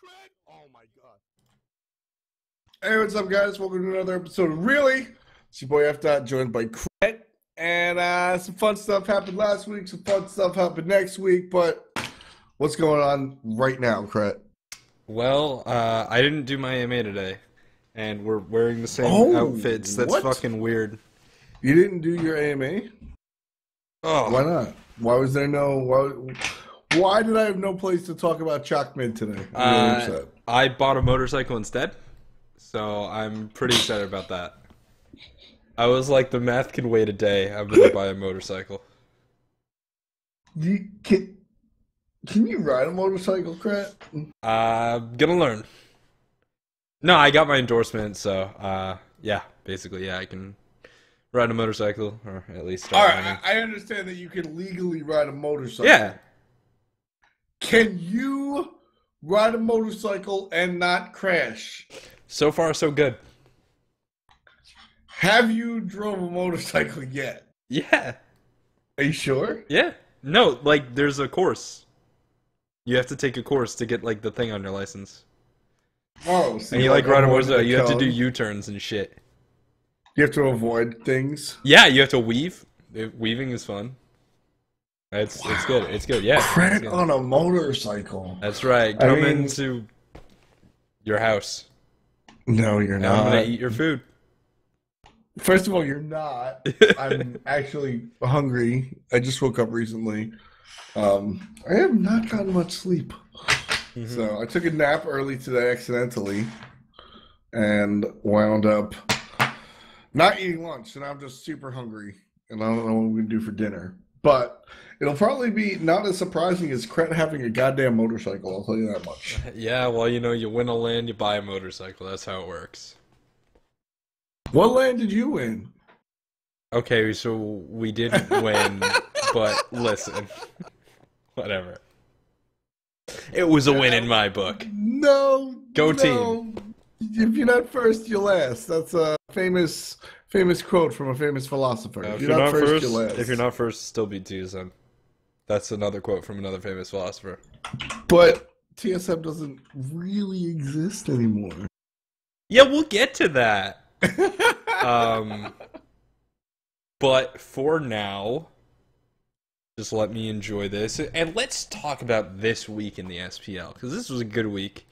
Krett? Oh my god. Hey, what's up, guys? Welcome to another episode of Really. It's your boy F. Dot, joined by Krett. And some fun stuff happened last week, some fun stuff happened next week, but what's going on right now, Krett? Well, I didn't do my AMA today, and we're wearing the same outfits. That's what? fucking weird. You didn't do your AMA? Oh. Why not? Why was there no... Why did I have no place to talk about Chalk Mid today? I'm really upset. I bought a motorcycle instead, so I'm pretty excited about that. I was like, the math can wait a day. I'm gonna buy a motorcycle. Can you ride a motorcycle, Krett? Gonna learn. No, I got my endorsement, so yeah, basically, yeah, I can ride a motorcycle, or at least start riding. I understand that you can legally ride a motorcycle. Yeah. Can you ride a motorcycle and not crash? So far, so good. Have you drove a motorcycle yet? Yeah. Are you sure? Yeah. No, like, there's a course. You have to take a course to get, like, the thing on your license. Oh, so and you, like, ride a motorcycle. You have to do U-turns and shit. You have to avoid things? Yeah, you have to weave. Weaving is fun. It's good. It's good. Yeah. Krett on a motorcycle. That's right. Come into your house. No, you're not. I'm gonna eat your food. First of all, you're not. I'm actually hungry. I just woke up recently. I have not gotten much sleep. So I took a nap early today accidentally and wound up not eating lunch. And I'm just super hungry. And I don't know what I'm going to do for dinner. But it'll probably be not as surprising as Krett having a goddamn motorcycle, I'll tell you that much. Yeah, well, you know, you win a land, you buy a motorcycle. That's how it works. What land did you win? Okay, so we didn't win, but listen. Whatever. It was a win in my book. No. Go team. If you're not first, you're last. That's a famous quote from a famous philosopher. If you're not first, you're last. If you're not first, still beat TSM. That's another quote from another famous philosopher. But TSM doesn't really exist anymore. Yeah, we'll get to that. But for now, just let me enjoy this. And let's talk about this week in the SPL, because this was a good week.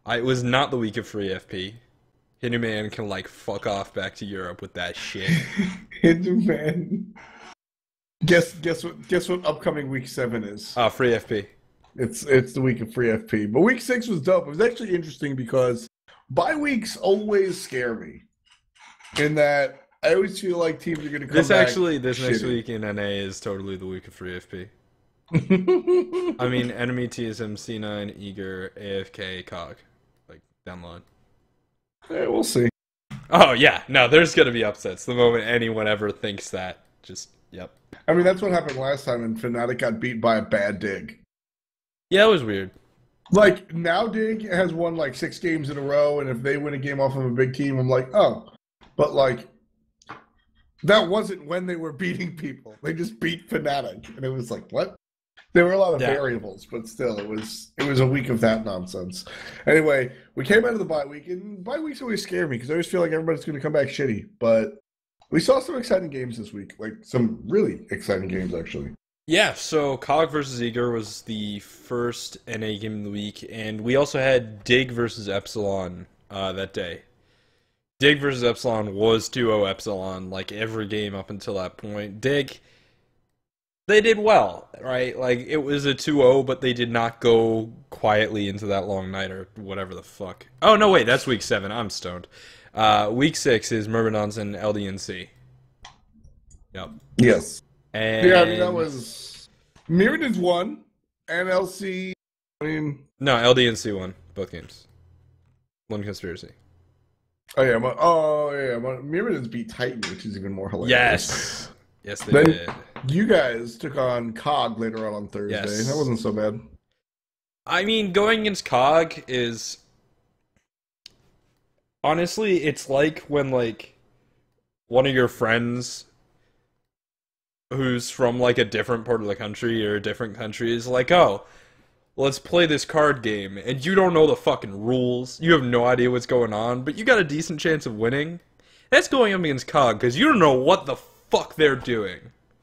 It was not the week of free FP. Hinduman can, like, fuck off back to Europe with that shit. Hinduman. Guess what upcoming week 7 is? Free FP. It's the week of free FP. But week 6 was dope. It was actually interesting because bye weeks always scare me. In that I always feel like teams are going to come back. This next week in NA is totally the week of free FP. I mean, enemy TSM, C9, Eager, AFK, COG. Like, down the line. Yeah, we'll see. Oh, yeah. No, there's going to be upsets. The moment anyone ever thinks that, just, yep. I mean, that's what happened last time, and Fnatic got beat by a bad dig. Yeah, it was weird. Like, now Dig has won, like, 6 games in a row, and if they win a game off of a big team, I'm like, oh. But, like, that wasn't when they were beating people. They just beat Fnatic, and it was like, what? There were a lot of variables, but still, it was a week of that nonsense. Anyway, we came out of the bye week, and bye weeks always scare me because I always feel like everybody's going to come back shitty. But we saw some exciting games this week, like some really exciting games, actually. Yeah, so COG versus Eager was the first NA game of the week, and we also had Dig versus Epsilon that day. Dig versus Epsilon was 2-0 Epsilon, like every game up until that point. Dig, they did well, right? Like, it was a 2-0, but they did not go quietly into that long night or whatever the fuck. Oh, no, wait, that's week 7. I'm stoned. Week 6 is Myrmidons and LDNC. Yep. Yes. And yeah, I mean, that was... Myrmidons won, and LC... I mean... No, LDNC won both games. One Conspiracy. Oh, yeah. Myrmidons beat Titan, which is even more hilarious. Yes. Yes, they did. You guys took on COG later on Thursday. Yes. That wasn't so bad. I mean, going against COG is... Honestly, it's like when, like, one of your friends who's from, like, a different part of the country or a different country is like, oh, let's play this card game, and you don't know the fucking rules. You have no idea what's going on, but you got a decent chance of winning. That's going up against COG, because you don't know what the fuck they're doing.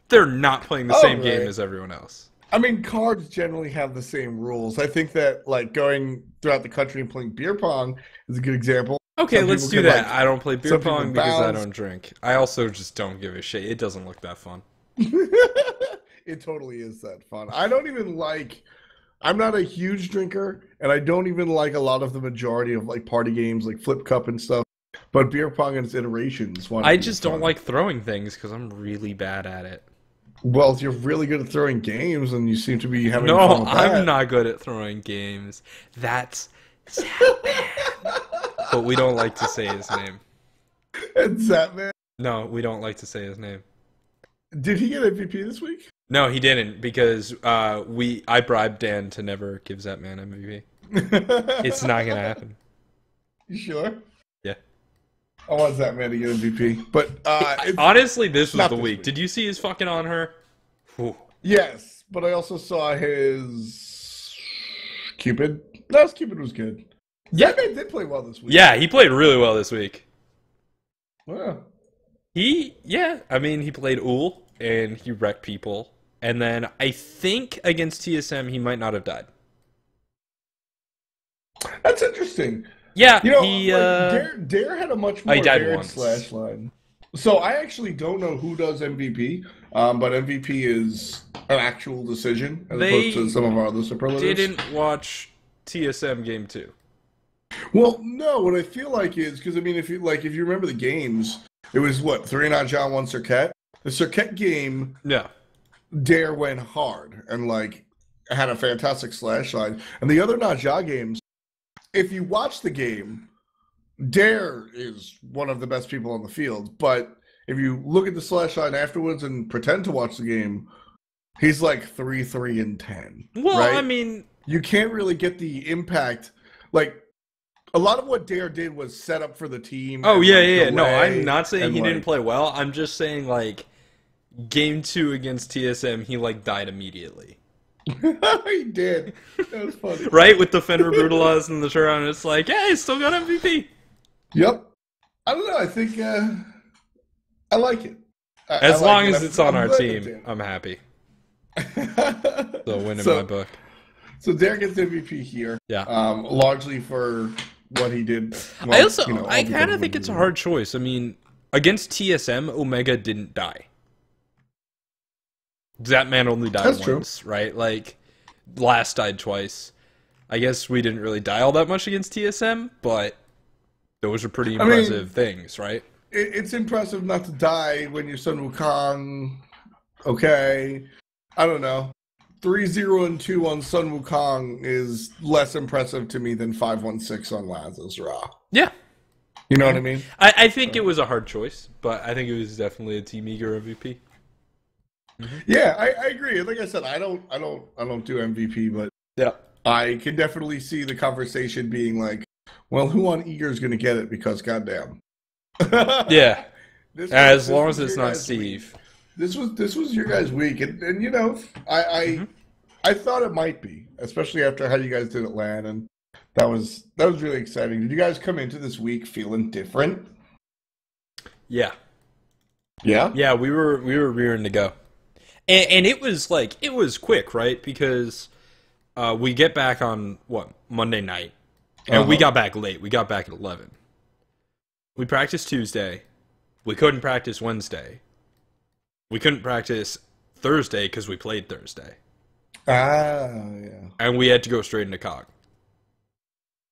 They're not playing the same game as everyone else. I mean, cards generally have the same rules. I think that, like, going throughout the country and playing beer pong is a good example. Okay, let's do that. I don't play beer pong because I don't drink. I also just don't give a shit. It doesn't look that fun. It totally is that fun. I don't even like... I'm not a huge drinker, and I don't even like a lot of the majority of, like, party games, like Flip Cup and stuff. But beer pong and its iterations... I just don't like throwing things because I'm really bad at it. Well, you're really good at throwing games, and you seem to be having fun with that. No, I'm not good at throwing games. That's Zapman. But we don't like to say his name. It's Zapman? No, we don't like to say his name. Did he get MVP this week? No, he didn't, because I bribed Dan to never give Zapman MVP. It's not going to happen. You sure? Yeah. I want Zapman to get MVP. But honestly, this was the week. Did you see his fucking on her? Whew. Yes, but I also saw his Cupid. No, his Cupid was good. Yeah, Zapman did play well this week. Yeah, he played really well this week. Wow. I mean, he played Ull, and he wrecked people. And then I think against TSM, he might not have died. That's interesting. Yeah, you know, Dare had a much more varied slash line. So I actually don't know who does MVP, but MVP is an actual decision as opposed to some of our other superlatives. Didn't watch TSM Game 2. Well, no. What I feel like is because I mean, if you remember the games, it was what 3 Najah, 1 Cirquette. The Cirquette game, yeah, Dare went hard and like had a fantastic slash line, and the other Najah games. If you watch the game, Dare is one of the best people on the field. But if you look at the slash line afterwards and pretend to watch the game, he's like 3-3-10. Well, right? I mean, you can't really get the impact. Like a lot of what Dare did was set up for the team. Oh yeah. No, I'm not saying he didn't play well. I'm just saying like Game 2 against TSM, he like died immediately. He did. That was funny. Right? With the Fenrir Brutalize and the turnaround, it's like, yeah, he still got MVP. Yep. I don't know. I think I like it. As long as it's on our team, I'm happy. So win in my book. So Dare gets MVP here. Yeah. Largely for what he did. Well, I kind of think it's a hard choice. I mean, against TSM, Omega didn't die. Zapman only died once, right? Like, last died twice. I guess we didn't really die all that much against TSM, but those are pretty impressive things, right? It's impressive not to die when you're Sun Wukong. Okay. I don't know. 3-0-2 on Sun Wukong is less impressive to me than 5-1-6 on Lazarus Ra. Yeah. You know what I mean? I think it was a hard choice, but I think it was definitely a Team Eager MVP. Mm-hmm. Yeah, I agree. Like I said, I don't do MVP, but yeah, I can definitely see the conversation being like, well, who on Eager is going to get it? Because goddamn. Yeah. As long as it's not Steve. This was your guys' week, and you know, I thought it might be, especially after how you guys did Atlanta, and that was really exciting. Did you guys come into this week feeling different? Yeah. Yeah? Yeah, we were rearing to go. And it was quick, right? Because we get back on, Monday night. And we got back late. We got back at 11. We practiced Tuesday. We couldn't practice Wednesday. We couldn't practice Thursday because we played Thursday. Yeah. And we had to go straight into COG.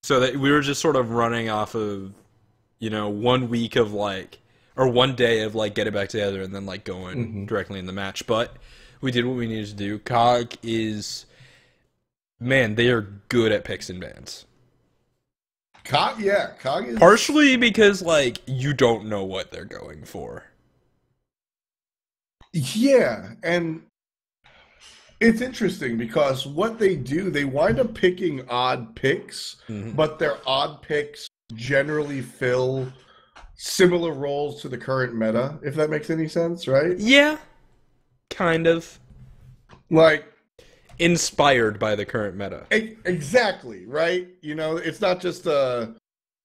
So that we were just sort of running off of, 1 week of or 1 day of getting back together and then going directly in the match. But we did what we needed to do. COG is, man, they are good at picks and bans. COG is... Partially because, you don't know what they're going for. Yeah, and it's interesting because what they do, they wind up picking odd picks, but their odd picks generally fill similar roles to the current meta, if that makes any sense, right? Yeah, kind of. inspired by the current meta. Exactly, right? You know, it's not just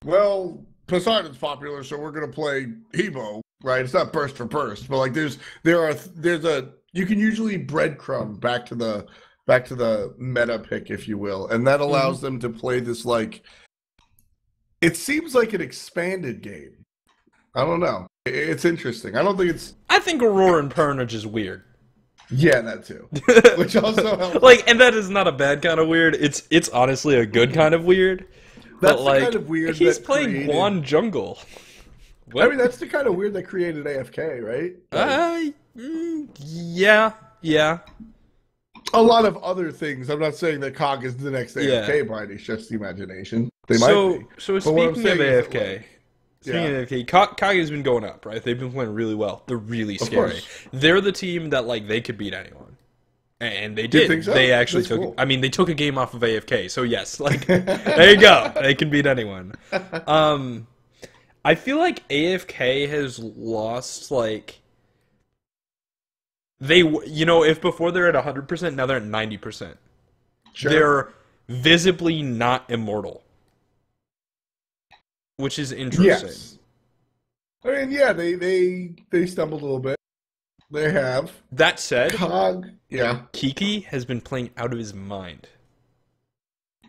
well, Poseidon's popular, so we're gonna play Hebo, right? It's not burst for burst, but like there's a you can usually breadcrumb back to the meta pick, if you will, and that allows them to play this like it seems like an expanded game. I don't know. It's interesting. I don't think it's. I think Aurora and Pernage is weird. Yeah, that too. Which also helps. Like, and that is not a bad kind of weird. It's honestly a good kind of weird. That's but, like, the kind of weird. He's playing Guan Jungle. What? I mean, that's the kind of weird that created AFK, right? Like, yeah. A lot of other things. I'm not saying that COG is the next AFK by any stretch of the imagination. They might be. So speaking of AFK. Speaking of AFK, COG has been going up, right? They've been playing really well. They're really scary. They're the team that, like, they could beat anyone. And they did. You think so? They actually That's took... cool. I mean, they took a game off of AFK, so yes. Like, there you go. They can beat anyone. I feel like AFK has lost, like... if before they're at 100%, now they're at 90%. Sure. They're visibly not immortal. Which is interesting. Yes. I mean, yeah, they stumbled a little bit. They have. That said, COG, yeah. Kiki has been playing out of his mind.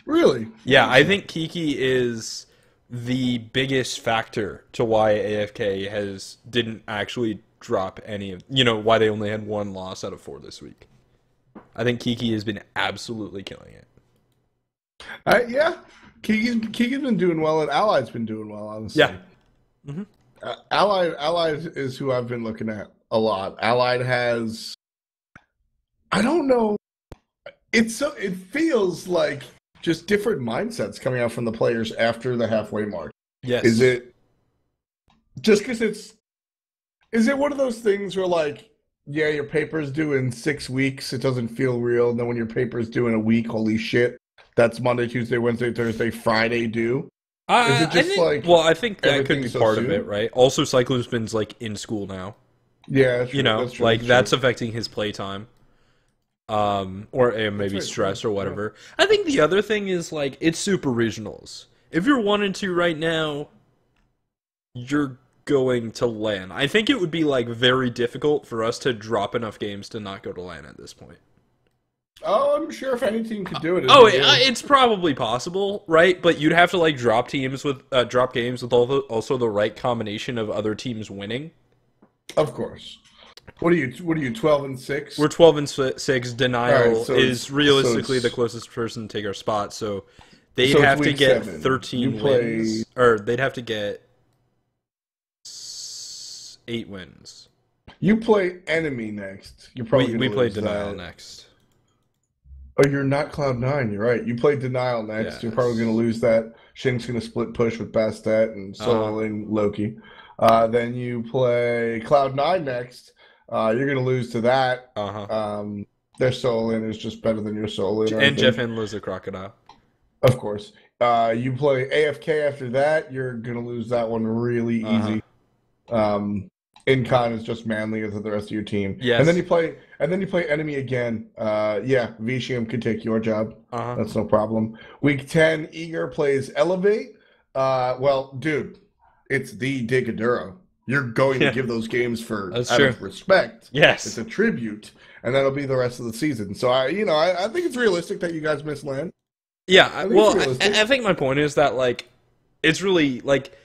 Really? Yeah, I think Kiki is the biggest factor to why AFK didn't actually drop any of, why they only had 1 loss out of 4 this week. I think Kiki has been absolutely killing it. Yeah. Kiki's been doing well, and Allied's been doing well, honestly. Yeah. Mm-hmm. Allied is who I've been looking at a lot. Allied has, I don't know, it feels like just different mindsets coming out from the players after the halfway mark. Yes. Is it just because is it one of those things where, like, yeah, your paper's due in 6 weeks, it doesn't feel real, and then when your paper's due in a week, holy shit, that's Monday, Tuesday, Wednesday, Thursday, Friday due? Is it just I think that could be part of it, right? Also, Cyclospin's, like, in school now. Yeah, that's true. That's true. Like, that's affecting his playtime. Or maybe stress or whatever. I think the other thing is, like, it's super regionals. If you're 1 and 2 right now, you're going to LAN. I think it would be, like, very difficult for us to drop enough games to not go to LAN at this point. Oh, I'm sure if any team could do it. It's probably possible, right? But you'd have to, like, drop games with also the right combination of other teams winning. Of course. What are you 12-6? We're 12-6. Denial is realistically the closest person to take our spot, so they'd have to get 7. 13 wins. Or they'd have to get 8 wins. You play Enemy next. You're probably we play Denial next. Oh, you're not Cloud9. You're right. You play Denial next. Yes. You're probably going to lose that. Shink's going to split push with Bastet and soloing Loki. Then you play Cloud9 next. You're going to lose to that. Their solo-in is just better than your solo-in. And Jeff Endler's a crocodile. Of course. You play AFK after that. You're going to lose that one really easy. Incon is just manlier than the rest of your team. Yes. And then you play Enemy again. Vicium could take your job. That's no problem. Week 10, Eager plays Elevate. Well, dude, it's the Digaduro. You're going to give those games out of respect. Yes. It's a tribute, and that'll be the rest of the season. So I think it's realistic that you guys miss LAN. Yeah, I think my point is that, like, it's really, like,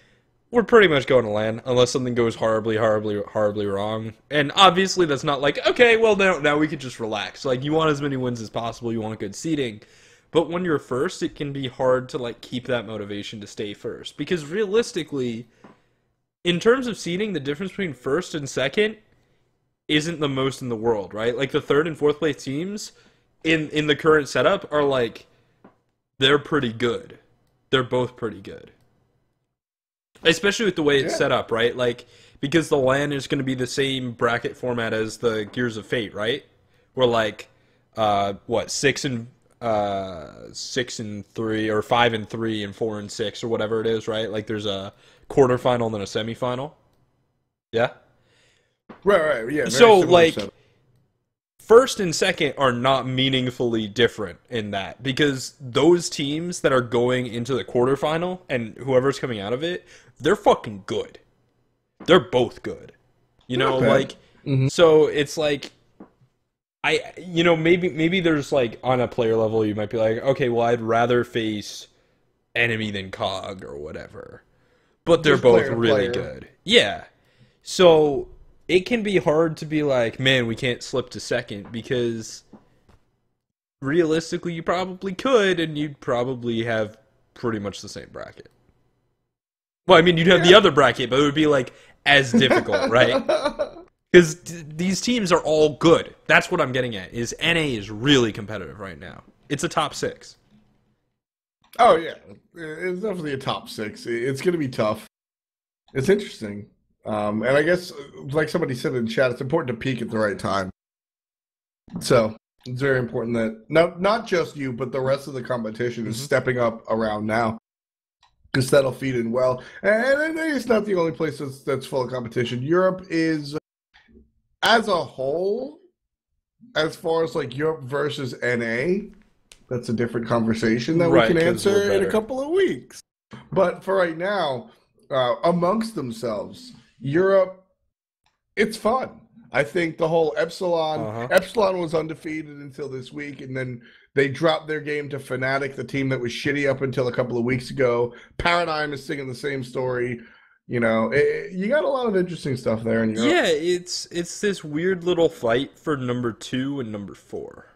we're pretty much going to LAN unless something goes horribly, horribly, horribly wrong. And obviously that's not like, okay, well, now we could just relax. Like, you want as many wins as possible, you want good seeding. But when you're first, it can be hard to, like, keep that motivation to stay first. Because realistically, in terms of seeding, the difference between first and second isn't the most in the world, right? Like, the third and fourth place teams in the current setup are, like, they're pretty good. They're both pretty good. Especially with the way it's set up, right? Like, because the LAN is going to be the same bracket format as the Gears of Fate, right? We're like, 6 and 3, or 5 and 3, and 4 and 6, or whatever it is, right? Like, there's a quarterfinal and then a semifinal. Yeah. Right. Yeah. So, like, first and second are not meaningfully different in that, because those teams that are going into the quarterfinal and whoever's coming out of it, they're fucking good. They're both good. You know, like, so it's like, maybe there's like on a player level, you might be like, okay, well, I'd rather face enemy than cog or whatever. But they're both really good. Yeah. So it can be hard to be like, man, we can't slip to second, because realistically you probably could, and you'd probably have pretty much the same bracket. Well, I mean, you'd have the other bracket, but it would be like as difficult, right? Because these teams are all good. That's what I'm getting at, is NA is really competitive right now. It's a top 6. Oh, yeah. It's definitely a top 6. It's going to be tough. It's interesting. And I guess, like somebody said in chat, it's important to peak at the right time. So it's very important that not just you, but the rest of the competition is stepping up around now, because that'll feed in well. And it's not the only place that's full of competition. Europe is, as a whole, as far as like Europe versus NA, that's a different conversation that we can answer in a couple of weeks. But for right now, amongst themselves, Europe, it's fun. I think the whole Epsilon was undefeated until this week, and then they dropped their game to Fnatic, the team that was shitty up until a couple of weeks ago. Paradigm is singing the same story. You know, you got a lot of interesting stuff there in Europe. Yeah, it's this weird little fight for number 2 and number 4,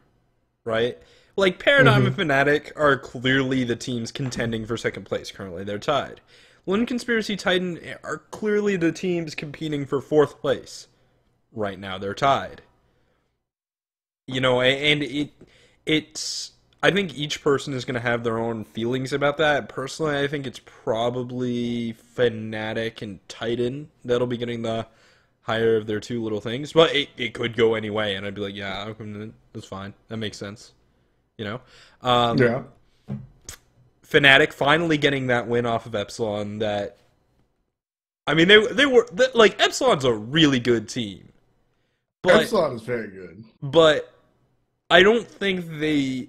right? Like, Paradigm and Fnatic are clearly the teams contending for second place currently. They're tied. Lone Conspiracy Titan are clearly the teams competing for 4th place. Right now, they're tied. You know, and it's... I think each person is going to have their own feelings about that. Personally, I think it's probably Fnatic and Titan that'll be getting the higher of their 2 little things. But it could go any way, and I'd be like, yeah, that's fine. That makes sense. You know? Yeah. Fnatic finally getting that win off of Epsilon that... I mean, they were... Like, Epsilon's a really good team. But, Epsilon is very good. But I don't think they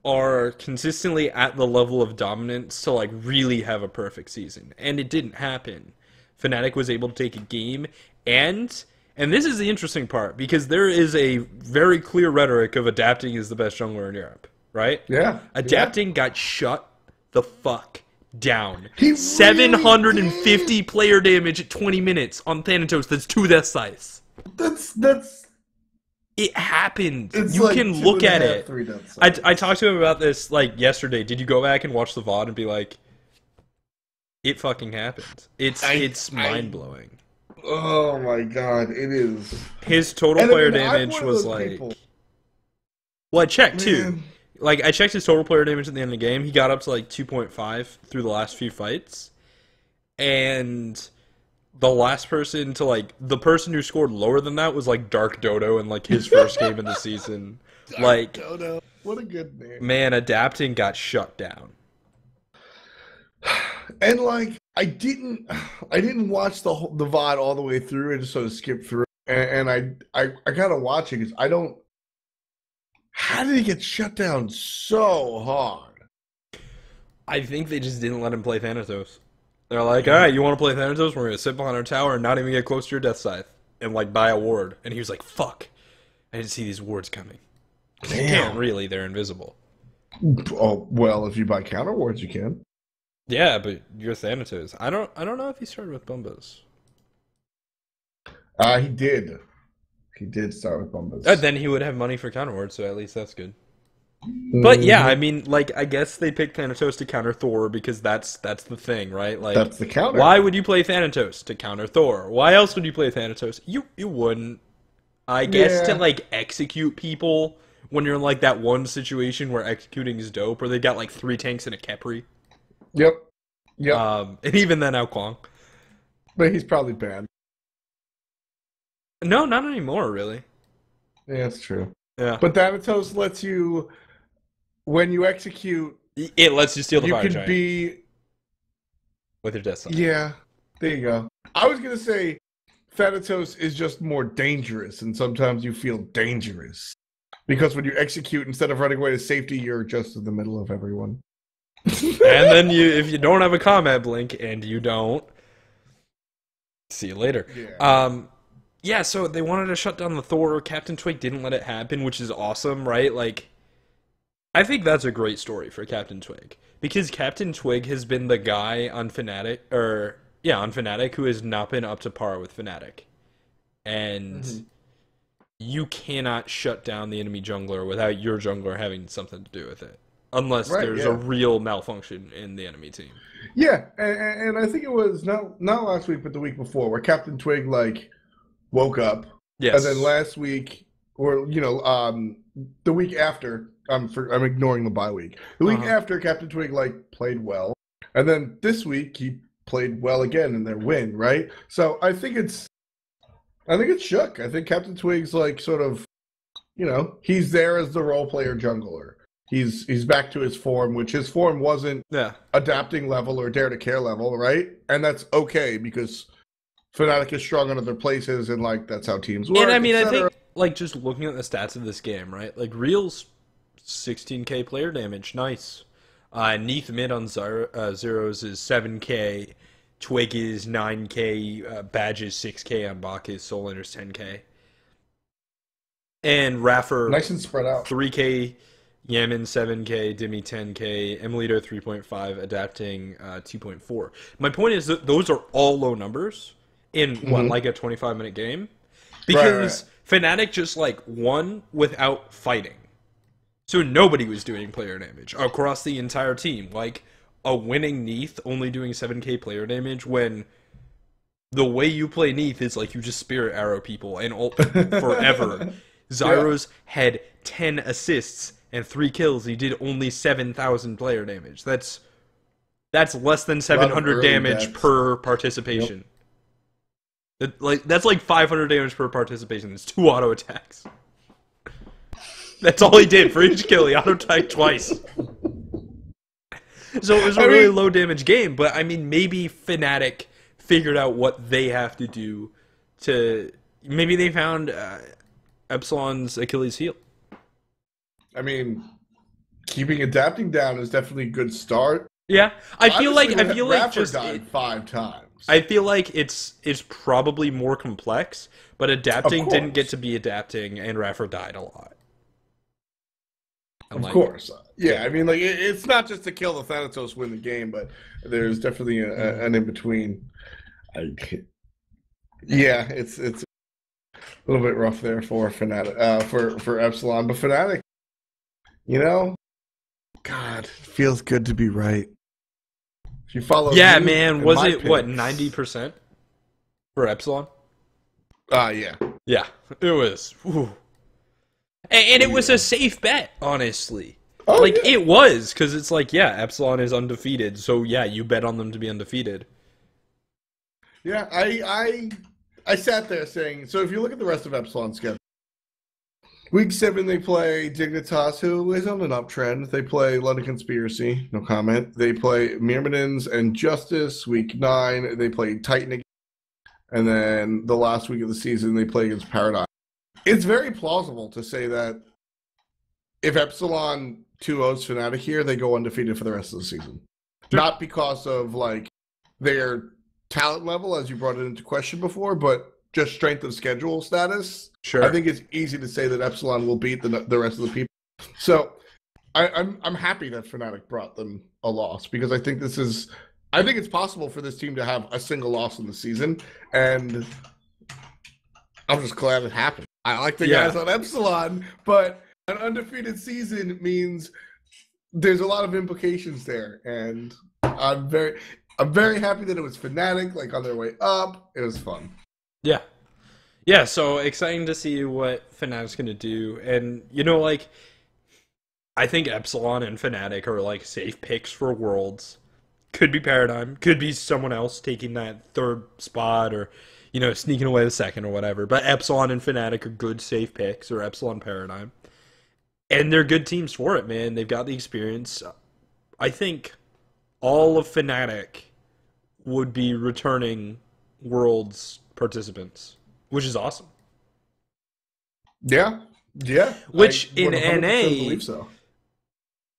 are consistently at the level of dominance to like really have a perfect season, and it didn't happen. Fnatic was able to take a game, and this is the interesting part, because there is a very clear rhetoric of adapting is the best jungler in Europe, right? Yeah. Adapting got shut the fuck down. He 750 really player damage at 20 minutes on Thanatos. That's 2 death size. That's It happened. It's you like can look at it. 3 deaths. I talked to him about this like yesterday. Did you go back and watch the VOD and be like, it fucking happened? It's mind blowing. Oh my god, it is. His total player damage was like. People. Well, I checked too. Man. Like, I checked his total player damage at the end of the game. He got up to like 2.5 through the last few fights, and the last person to like the person who scored lower than that was like Dark Dodo in like his first game of the season. Like, Dodo, what a good name. Man, adapting got shut down. And like I didn't watch the VOD all the way through. I just sort of skipped through, and I gotta watch it because I don't. How did he get shut down so hard? I think they just didn't let him play Thanatos. They're like, all right, you want to play Thanatos? We're going to sit behind our tower and not even get close to your death scythe and, like, buy a ward. And he was like, fuck. I didn't see these wards coming. You can't really. They're invisible. Oh, well, if you buy counter wards, you can. Yeah, but you're Thanatos. I don't know if he started with Bumbas. He did. He did start with Bumbas. Then he would have money for counter wards, so at least that's good. But yeah, I mean, like, I guess they picked Thanatos to counter Thor because that's the thing, right? Like, that's the counter. Why would you play Thanatos? To counter Thor. Why else would you play Thanatos? You wouldn't. I guess to, like, execute people when you're in, like, that one situation where executing is dope, or they got, like, 3 tanks and a Khepri. Yep. And even then, out Kwong. But he's probably banned. No, not anymore, really. Yeah, that's true. Yeah. But Thanatos lets you, when you execute, it lets you steal the fire giant. You can be with your death side. Yeah, there you go. I was gonna say Thanatos is just more dangerous, and sometimes you feel dangerous. Because when you execute, instead of running away to safety, you're just in the middle of everyone. And then if you don't have a combat blink, and you don't, see you later. Yeah, so they wanted to shut down the Thor. Captain Twig didn't let it happen, which is awesome, right? Like, I think that's a great story for Captain Twig. Because Captain Twig has been the guy on Fnatic, on Fnatic, who has not been up to par with Fnatic. And you cannot shut down the enemy jungler without your jungler having something to do with it. Unless there's a real malfunction in the enemy team. Yeah, and I think it was not last week, but the week before, where Captain Twig, like, woke up. Yes. And then last week, or, the week after, I'm ignoring the bye week. The week after, Captain Twig, like, played well. And then this week, he played well again in their win, right? So I think it's shook. I think Captain Twig's, like, sort of, he's there as the role player jungler. He's back to his form, which his form wasn't adapting level or dare to care level, right? And that's okay because Fnatic is strong in other places, and like that's how teams work. And I mean, I think like just looking at the stats of this game, right? Like Real's 16k player damage, nice. Neath mid on Zeros is 7k, Twig is 9k, Badge is 6k on Bacchus, Soul Ender's 10k, and Raffer nice and spread out 3k. Yaman 7k, Demi 10k, Emilito 3.5, Adapting 2.4. My point is that those are all low numbers in like a 25-minute game, because Fnatic just like won without fighting, so nobody was doing player damage across the entire team. Like a winning Neath only doing 7k player damage when the way you play Neath is like you just spirit arrow people and ult forever. Zyros had 10 assists and 3 kills. He did only 7,000 player damage. That's less than 700 damage per participation. That's like 500 damage per participation. It's 2 auto attacks. That's all he did for each kill. He auto attacked twice. So it was a really low damage game. But I mean, maybe Fnatic figured out what they have to do to. Maybe they found Epsilon's Achilles heel. I mean, keeping adapting down is definitely a good start. Yeah, I feel like just died 5 times. I feel like it's probably more complex, but adapting didn't get to be adapting, and Raffer died a lot. Of course, yeah. I mean, like it's not just to kill the Thanatos win the game, but there's definitely an in between. Yeah, it's a little bit rough there for Fnatic, for Epsilon, but Fnatic. God, it feels good to be right. If you follow, man, was it what 90% for Epsilon? Yeah, it was, and it was a safe bet, honestly. It was because it's like, Epsilon is undefeated, so you bet on them to be undefeated. Yeah, I sat there saying, so if you look at the rest of Epsilon's schedule. Week 7, they play Dignitas, who is on an uptrend. They play London Conspiracy, no comment. They play Myrmidons and Justice. Week 9, they play Titan again. And then the last week of the season, they play against Paradigm. It's very plausible to say that if Epsilon 2-0's Fnatic here, they go undefeated for the rest of the season. Sure. Not because of, like, their talent level, as you brought it into question before, but just strength of schedule status. Sure. I think it's easy to say that Epsilon will beat the rest of the people. So I'm happy that Fnatic brought them a loss, because I think it's possible for this team to have a single loss in the season, and I'm just glad it happened. I like the guys on Epsilon, but an undefeated season means there's a lot of implications there, and I'm very happy that it was Fnatic, like, on their way up. It was fun. Yeah, so exciting to see what Fnatic's going to do. And, I think Epsilon and Fnatic are, like, safe picks for Worlds. Could be Paradigm. Could be someone else taking that 3rd spot or, sneaking away the 2nd or whatever. But Epsilon and Fnatic are good safe picks, or Epsilon Paradigm. And they're good teams for it, man. They've got the experience. I think all of Fnatic would be returning Worlds participants, which is awesome. Yeah, Yeah. Which I in 100% NA, believe so.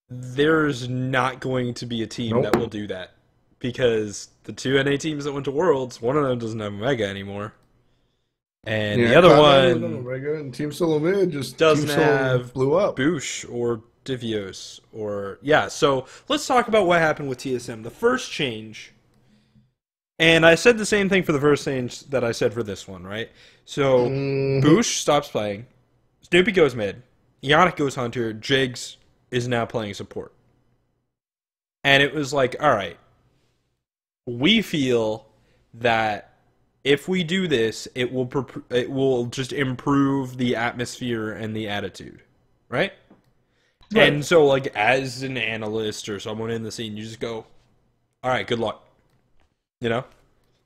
there's not going to be a team that will do that. Because the two NA teams that went to Worlds, one of them doesn't have Omega anymore. And the other one Omega and Team Solo Mid just doesn't Team Solo have blew up. Boosh or Divios or so let's talk about what happened with TSM. The first change, and I said the same thing for the first change that I said for this one, right? So Boosh stops playing, Snoopy goes mid, Yannick goes Hunter, Jigs is now playing support. And it was like, all right, we feel that if we do this, it will just improve the atmosphere and the attitude, right? And so, like, as an analyst or someone in the scene, you just go, all right, good luck. You know?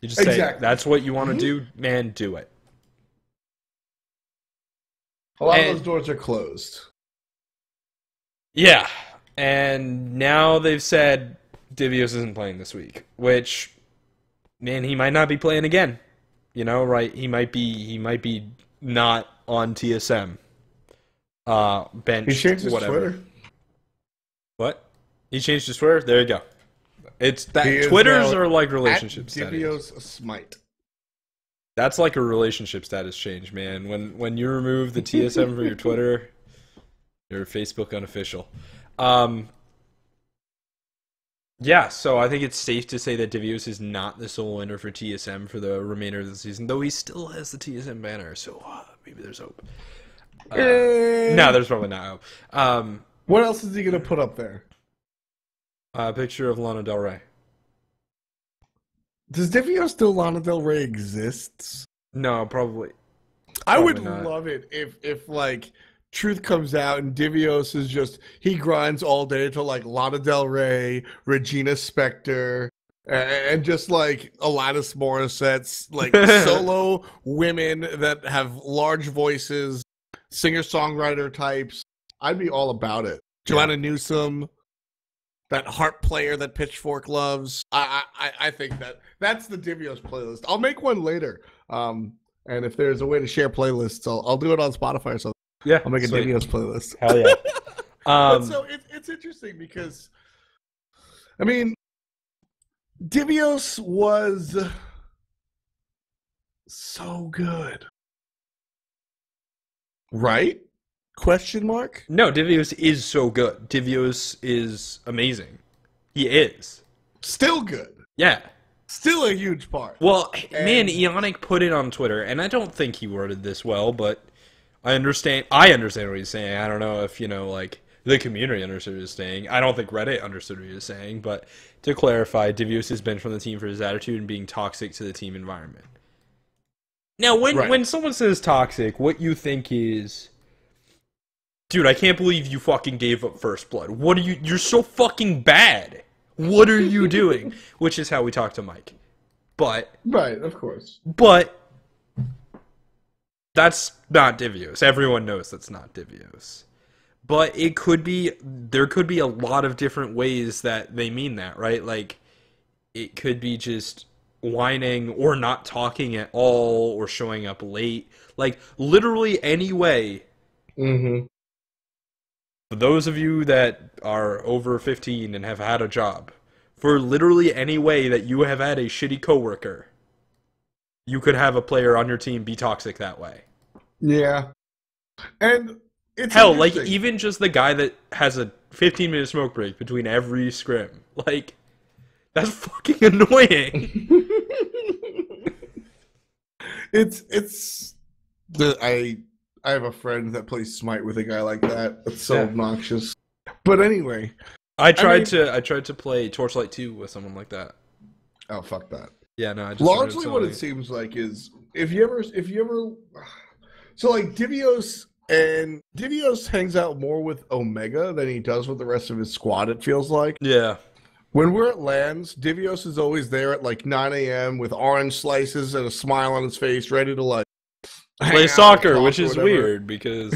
You just say, that's what you want to do, man, do it. A lot of those doors are closed. Yeah. And now they've said Divios isn't playing this week, which, man, he might not be playing again. You know, right? He might be not on TSM. Benched, he changed his whatever. Twitter. What? He changed his Twitter? There you go. It's that Twitters are like relationship status. Divios Smite. That's like a relationship status change, man. When you remove the TSM from your Twitter, you're Facebook unofficial. Yeah, so I think it's safe to say that Divios is not the sole winner for TSM for the remainder of the season, though he still has the TSM banner, so maybe there's hope. No, there's probably not hope. What else is he going to put up there? A picture of Lana Del Rey. Does Divios still Lana Del Rey exists? No, probably. I would not. love it if like truth comes out and Divios is just he grinds all day to like Lana Del Rey, Regina Spektor, and just like Alanis Morissette's like solo women that have large voices, singer-songwriter types. I'd be all about it. Joanna Newsom, that harp player that Pitchfork loves. I think that's the Divios playlist. I'll make one later. And if there's a way to share playlists, I'll do it on Spotify or something. Yeah, I'll make a Divios playlist. Hell yeah. So it's interesting because, I mean, Divios was so good, right? Question mark? No, Divios is so good. Divios is amazing. He is. Still good. Yeah. Still a huge part. Well, man, Ionic put it on Twitter, and I don't think he worded this well, but I understand what he's saying. I don't know if, like, the community understood what he was saying. I don't think Reddit understood what he was saying, but to clarify, Divios is banned from the team for his attitude and being toxic to the team environment. Now, when someone says toxic, what you think is, dude, I can't believe you fucking gave up First Blood. You're so fucking bad. What are you doing? Which is how we talk to Mike. But. Right, of course. But. That's not Divios. Everyone knows that's not Divios. But there could be a lot of different ways that they mean that, right? Like, it could be just whining or not talking at all or showing up late. Like, literally any way. Mm-hmm. For those of you that are over 15 and have had a job, for literally any way that you have had a shitty coworker, you could have a player on your team be toxic that way. Yeah. And it's hell, like, even just the guy that has a 15-minute smoke break between every scrim. Like, that's fucking annoying. I have a friend that plays Smite with a guy like that. It's so obnoxious. But anyway, I tried to play Torchlight 2 with someone like that. Oh, fuck that. Yeah, no, I just largely what it seems like is if you ever so like Divios hangs out more with Omega than he does with the rest of his squad, it feels like. Yeah. When we're at LANs, Divios is always there at like 9 a.m. with orange slices and a smile on his face, ready to like play soccer, which is weird because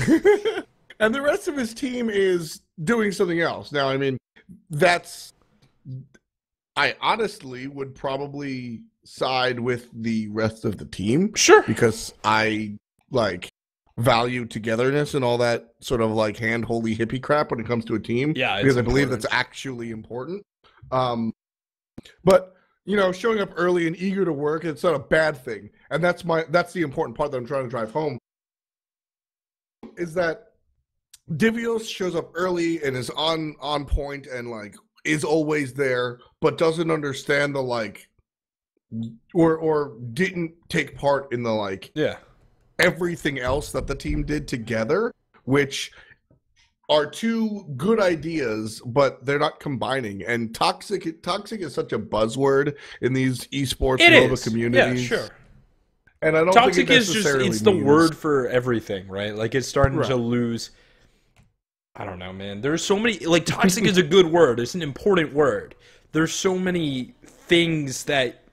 and the rest of his team is doing something else. Now, I mean, I honestly would probably side with the rest of the team. Sure. Because I value togetherness and all that sort of like hand-holy hippie crap when it comes to a team. Yeah, because I believe that's actually important. But showing up early and eager to work, it's not a bad thing, and that's the important part that I'm trying to drive home. Is that Divios shows up early and is on point and like is always there, but doesn't understand the like, or didn't take part in the like, everything else that the team did together, which are two good ideas, but they're not combining. And toxic is such a buzzword in these esports MOBA communities. Yeah, sure. And I don't toxic think is just, it's the word for everything, right? Like, it's starting to lose. I don't know, man. There's so many, like, toxic is a good word. It's an important word. There's so many things that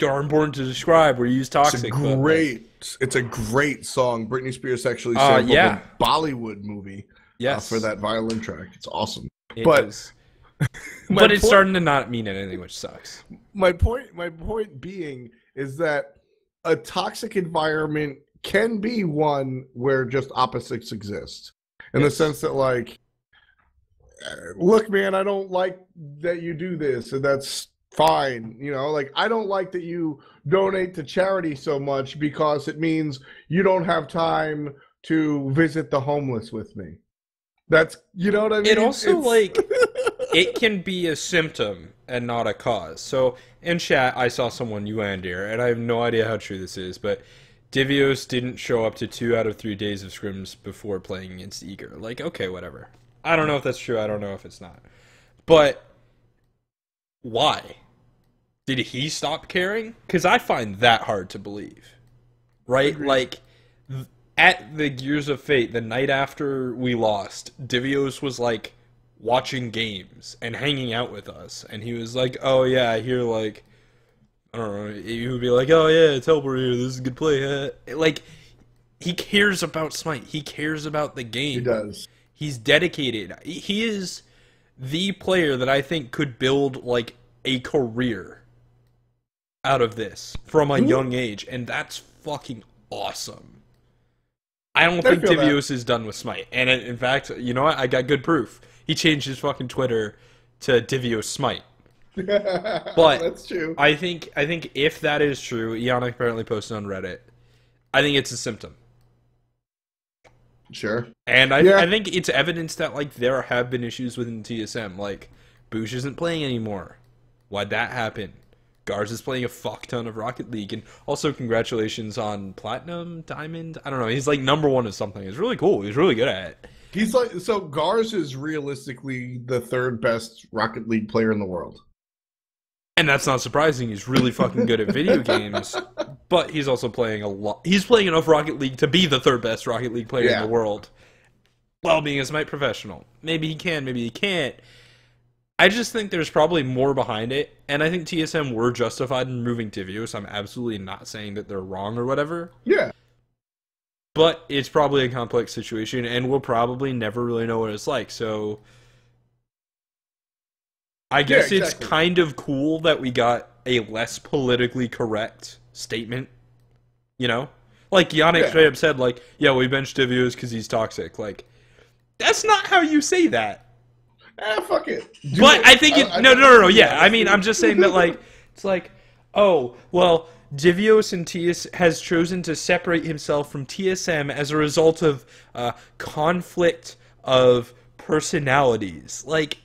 are important to describe where you use toxic. It's a great song. Britney Spears actually sampled a Bollywood movie for that violin track. It's awesome. But it's starting to not mean anything, which sucks. My point being is that a toxic environment can be one where just opposites exist. In the sense that, like, look, man, I don't like that you do this, and that's fine. Like, I don't like that you donate to charity so much because it means you don't have time to visit the homeless with me. That's, you know what I mean? It also, like, it can be a symptom and not a cause. So, in chat, I saw someone, Ulandir, and I have no idea how true this is, but Divios didn't show up to 2 out of 3 days of scrims before playing against Eager. Like, okay, whatever. I don't know if that's true. I don't know if it's not. But why? Did he stop caring? Because I find that hard to believe. Right? Like, at the Gears of Fate, the night after we lost, Divios was, like, watching games and hanging out with us. And he was like, oh, yeah, I hear, like, I don't know, he would be like, oh yeah, teleport here, this is a good play. Like, he cares about Smite. He cares about the game. He does. He's dedicated. He is the player that I think could build, like, a career out of this from a young age, and that's fucking awesome. I don't think Divios is done with Smite. And in fact, you know what? I got good proof. He changed his fucking Twitter to Divios Smite. But that's true. I think if that is true, Iana apparently posted on Reddit, I think it's a symptom. Sure. And I think it's evidence that, like, there have been issues within TSM. Like, Boosh isn't playing anymore. Why'd that happen? Gars is playing a fuck ton of Rocket League. And also, congratulations on Platinum, Diamond. I don't know. He's like #1 of something. It's really cool. He's really good at it. He's like, so Gars is realistically the 3rd best Rocket League player in the world. And that's not surprising. He's really fucking good at video games, but he's also playing a lot. He's playing enough Rocket League to be the 3rd best Rocket League player in the world, while being a Smite professional. Maybe he can, maybe he can't. I just think there's probably more behind it, and I think TSM were justified in removing Divios. I'm absolutely not saying that they're wrong or whatever. Yeah. But it's probably a complex situation, and we'll probably never really know what it's like, so I guess it's kind of cool that we got a less politically correct statement, you know? Like, Yannick straight up said, like, yeah, we benched Divios because he's toxic. Like, that's not how you say that. Fuck it. But I think no, yeah. I mean, I'm just saying that, like, it's like, oh, well, Divios and has chosen to separate himself from TSM as a result of conflict of personalities. Like,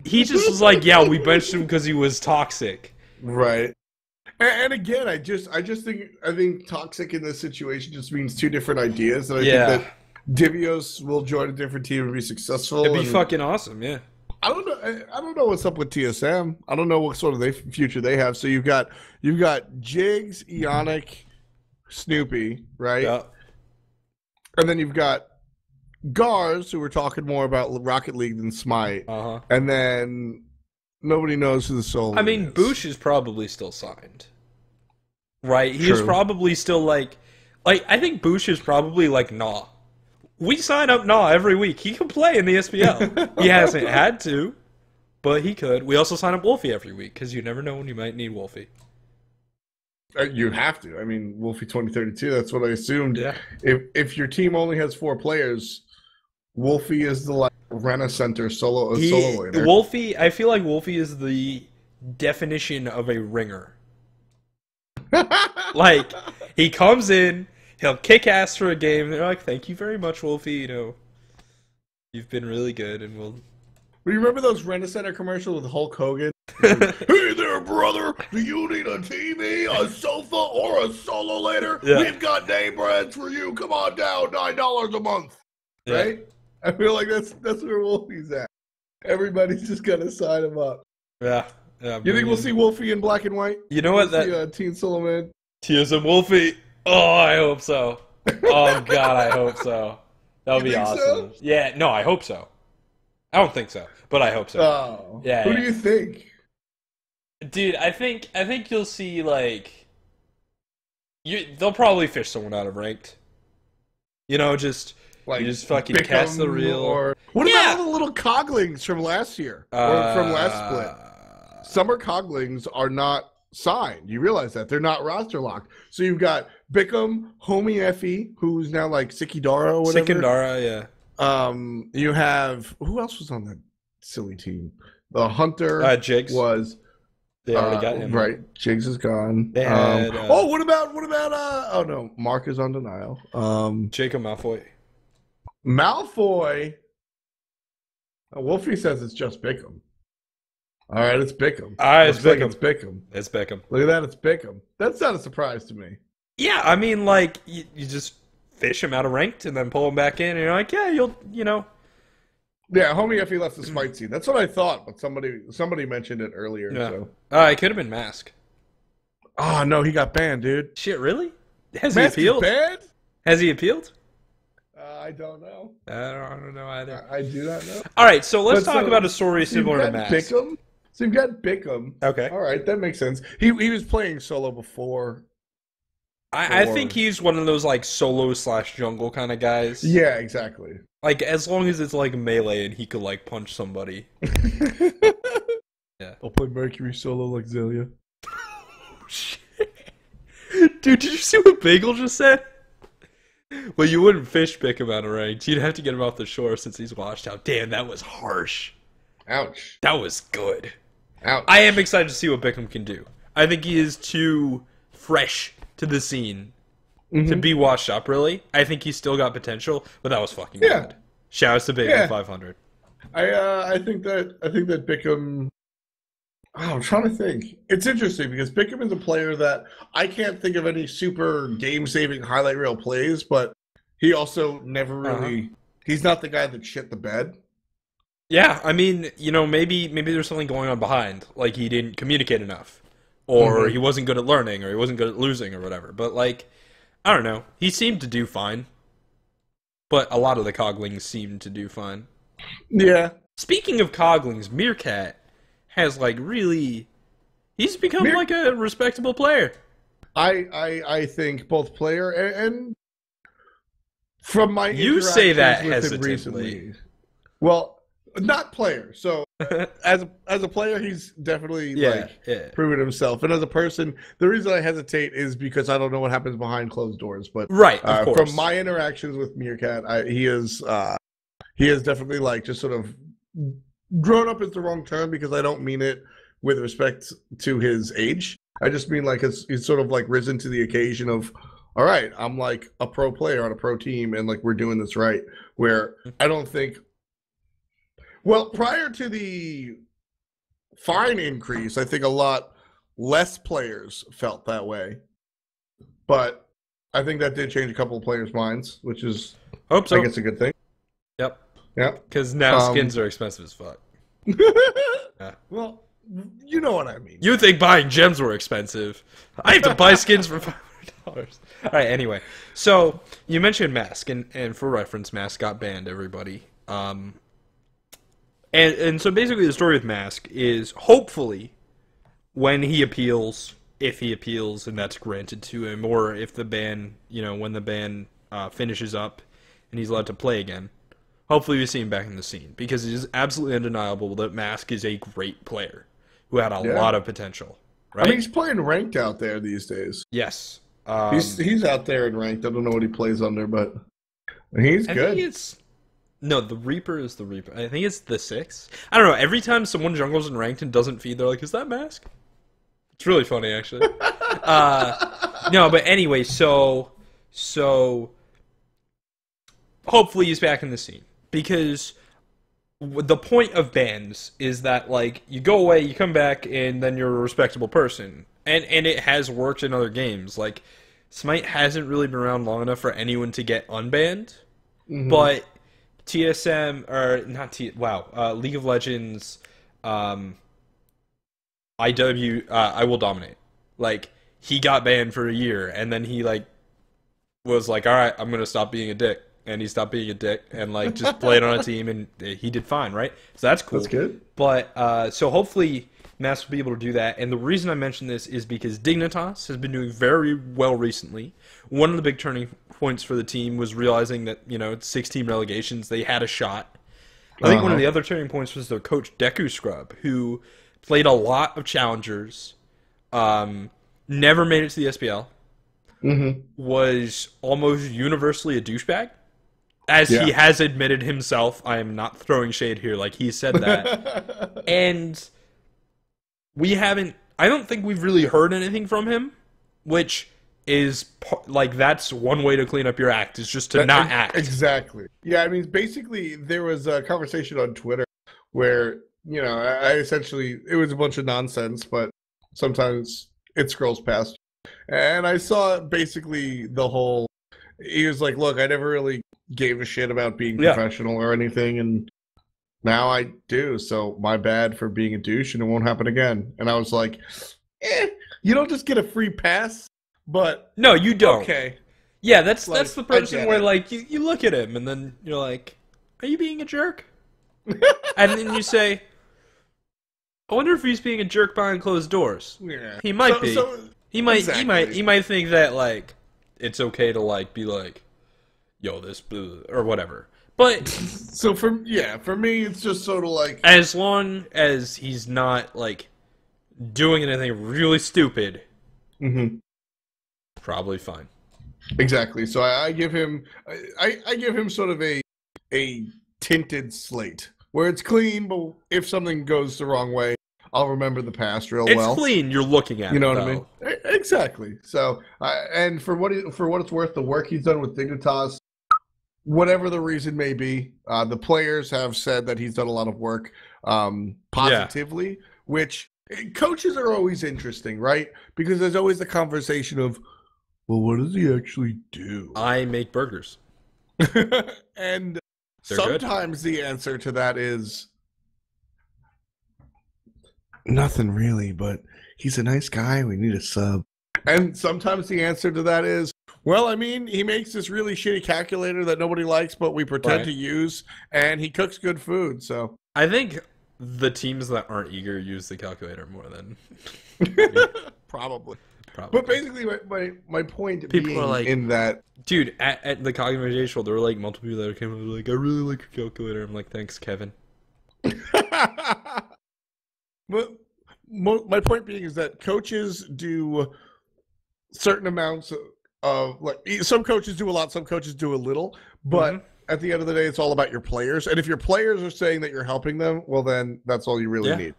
he just was like, yeah, we benched him because he was toxic. Right. And again, I think toxic in this situation just means 2 different ideas. And I think that Divios will join a different team and be successful. It'd be fucking awesome, yeah. I don't know what's up with TSM. I don't know what sort of future they have. So you've got Jigs, Ionic, Snoopy, right? Yeah. And then you've got Gars, who were talking more about Rocket League than Smite. Uh-huh. And then nobody knows who the soul is. I mean, Boosh is probably still signed. Right? He is probably still like I think Boosh is probably like, nah. We sign up Nah every week. He can play in the SPL. He hasn't had to, but he could. We also sign up Wolfie every week, because you never know when you might need Wolfie. You have to. I mean, Wolfie 2032. That's what I assumed. Yeah. If your team only has 4 players, Wolfie is the like Rena-center solo laner. Wolfie, I feel like Wolfie is the definition of a ringer. Like, he comes in, he'll kick ass for a game, and they're like, thank you very much, Wolfie, you know, you've been really good, and we'll... You remember those Rena-Center commercials with Hulk Hogan? Hey there, brother, do you need a TV, a sofa, or a solo laner? Yeah. We've got name brands for you. Come on down, $9 a month. Yeah. Right? I feel like that's where Wolfie's at. Everybody's just gonna sign him up. Yeah. You think we'll see Wolfie in black and white? You know what? That Teen Solomon. TSM Wolfie. Oh, I hope so. Oh God, I hope so. That would be awesome. So? Yeah, no, I hope so. I don't think so, but I hope so. Oh, yeah. Who do you think, dude? I think you'll see like they'll probably fish someone out of ranked. You know, just like you just fucking Bickham cast the reel. Or what about all the little coglings from last year or from last split? Summer coglings are not signed. You realize that they're not roster locked. So you've got Bickham, Homie Effie, who's now like Sikidara or whatever. Sikidara, yeah. You have who else was on that silly team? The Hunter Jigs was. They already got him. Right, Jigs is gone. They had, what about? Oh no, Mark is on denial. Jacob Malfoy. Malfoy. Wolfie says it's just Bickham. All right, it's Bickham. It's Bickham. Like it's Bickham. It's Bickham. Look at that, it's Bickham. That's not a surprise to me. Yeah, I mean, like you just fish him out of ranked and then pull him back in, and you're like, yeah, you know. Yeah, Homie Effie left the smite scene. That's what I thought, but somebody mentioned it earlier. Yeah. So. It could have been Mask. Oh no, he got banned, dude. Shit, really? Has Mask he appealed? Is banned? Has he appealed? I don't know. I don't know either. I do not know. All right, so let's talk about a story similar to Mask. Bickham? So you've got Bickham. Okay. All right, that makes sense. He was playing solo before. I think he's one of those like solo / jungle kind of guys. Yeah, exactly. Like as long as it's like melee and he could like punch somebody. Yeah. I'll play Mercury solo like Zelia. Dude, did you see what Bagel just said? Well, you wouldn't fish Bickham out of ranked. You'd have to get him off the shore since he's washed out. Damn, that was harsh. Ouch. That was good. Ouch. I am excited to see what Bickham can do. I think he is too fresh to the scene to be washed up, really. I think he's still got potential, but that was fucking good. Shouts to Bagel 500. I think that Bickham. Oh, I'm trying to think. It's interesting because Bickham is a player that I can't think of any super game-saving highlight reel plays, but he also never really. He's not the guy that shit the bed. Yeah, I mean, you know, maybe there's something going on behind, like he didn't communicate enough, or he wasn't good at learning, or he wasn't good at losing, or whatever. But like, I don't know. He seemed to do fine, but a lot of the coglings seemed to do fine. Yeah. Speaking of coglings, Meerkat has like really, he's become like a respectable player. I think both player and from my you say that with hesitantly. Him recently, well, not player. So as a player, he's definitely proven himself. And as a person, the reason I hesitate is because I don't know what happens behind closed doors. But of course. From my interactions with Meerkat, he is definitely like just sort of grown up is the wrong term because I don't mean it with respect to his age. I just mean like he's sort of like risen to the occasion of, all right, I'm like a pro player on a pro team and like we're doing this right. Where I don't think. Well, prior to the fine increase, I think a lot less players felt that way. But I think that did change a couple of players' minds, which is, I think it's a good thing. Yep. Yep. Because now skins are expensive as fuck. Yeah. Well, you know what I mean. You think buying gems were expensive. I have to buy skins for $500. All right, anyway. So, you mentioned Mask, and for reference, Mask got banned, everybody. And so basically the story with Mask is hopefully when he appeals, if he appeals and that's granted to him, or if the ban, when the ban finishes up and he's allowed to play again, hopefully we see him back in the scene. Because it is absolutely undeniable that Mask is a great player who had a lot of potential. right? I mean, he's playing ranked out there these days. Yes. He's out there in ranked. I don't know what he plays under, but he's I good. think it's no, the Reaper is the Reaper. I think it's the 6. I don't know. Every time someone jungles in ranked and doesn't feed, they're like, "Is that Mask?" It's really funny, actually. No, but anyway, so hopefully he's back in the scene, because the point of bans is that, like, you go away, you come back, and then you're a respectable person, and it has worked in other games. Like, Smite hasn't really been around long enough for anyone to get unbanned, but TSM or not T League of Legends, I Will Dominate. Like, he got banned for a year, and then he like was like, all right, I'm gonna stop being a dick, and he stopped being a dick, and like just played on a team, and he did fine, right? So that's cool. That's good. But so hopefully Mass will be able to do that. And the reason I mention this is because Dignitas has been doing very well recently. One of the big turning points for the team was realizing that, you know, 6-team relegations, they had a shot. I think one of the other turning points was their coach, Deku Scrub, who played a lot of challengers, never made it to the SPL, was almost universally a douchebag. As he has admitted himself, I am not throwing shade here, like he said that. And we haven't, I don't think we've really heard anything from him, which is, like, that's one way to clean up your act, is just to not act. Exactly. Yeah, I mean, basically, there was a conversation on Twitter where, you know, I essentially, it was a bunch of nonsense, but sometimes it scrolls past. And I saw basically the whole, he was like, look, I never really gave a shit about being professional or anything, and now I do, so my bad for being a douche, and it won't happen again. And I was like, you don't just get a free pass, but no, you don't. Okay. Yeah, that's the person where, like, you look at him, and then you're like, are you being a jerk? And then you say, I wonder if he's being a jerk behind closed doors. Yeah. He might be. He might think that, like, it's okay to, like, be like, yo, this blue, or whatever. But so for me, it's just sort of like, as long as he's not, like, doing anything really stupid, probably fine. Exactly. So I give him, I give him sort of a tinted slate where it's clean, but if something goes the wrong way, I'll remember the past real well. It's clean. You're looking at it. You know what I mean? Exactly. So, and for what it's worth, the work he's done with Dignitas, whatever the reason may be, the players have said that he's done a lot of work positively, which coaches are always interesting, right? Because there's always the conversation of, well, what does he actually do? I make burgers. And they're sometimes the answer to that is nothing really, but he's a nice guy. We need a sub. And sometimes the answer to that is, well, I mean, he makes this really shitty calculator that nobody likes, but we pretend to use, and he cooks good food. So I think the teams that aren't eager use the calculator more than probably. But basically, my point people being are like, in that, dude, at the Cognitive Invitational, there were like multiple people that came and were like, I really like your calculator. I'm like, thanks, Kevin. But my point being is that coaches do certain amounts of, like, some coaches do a lot, some coaches do a little, but at the end of the day, it's all about your players. And if your players are saying that you're helping them, well, then that's all you really need.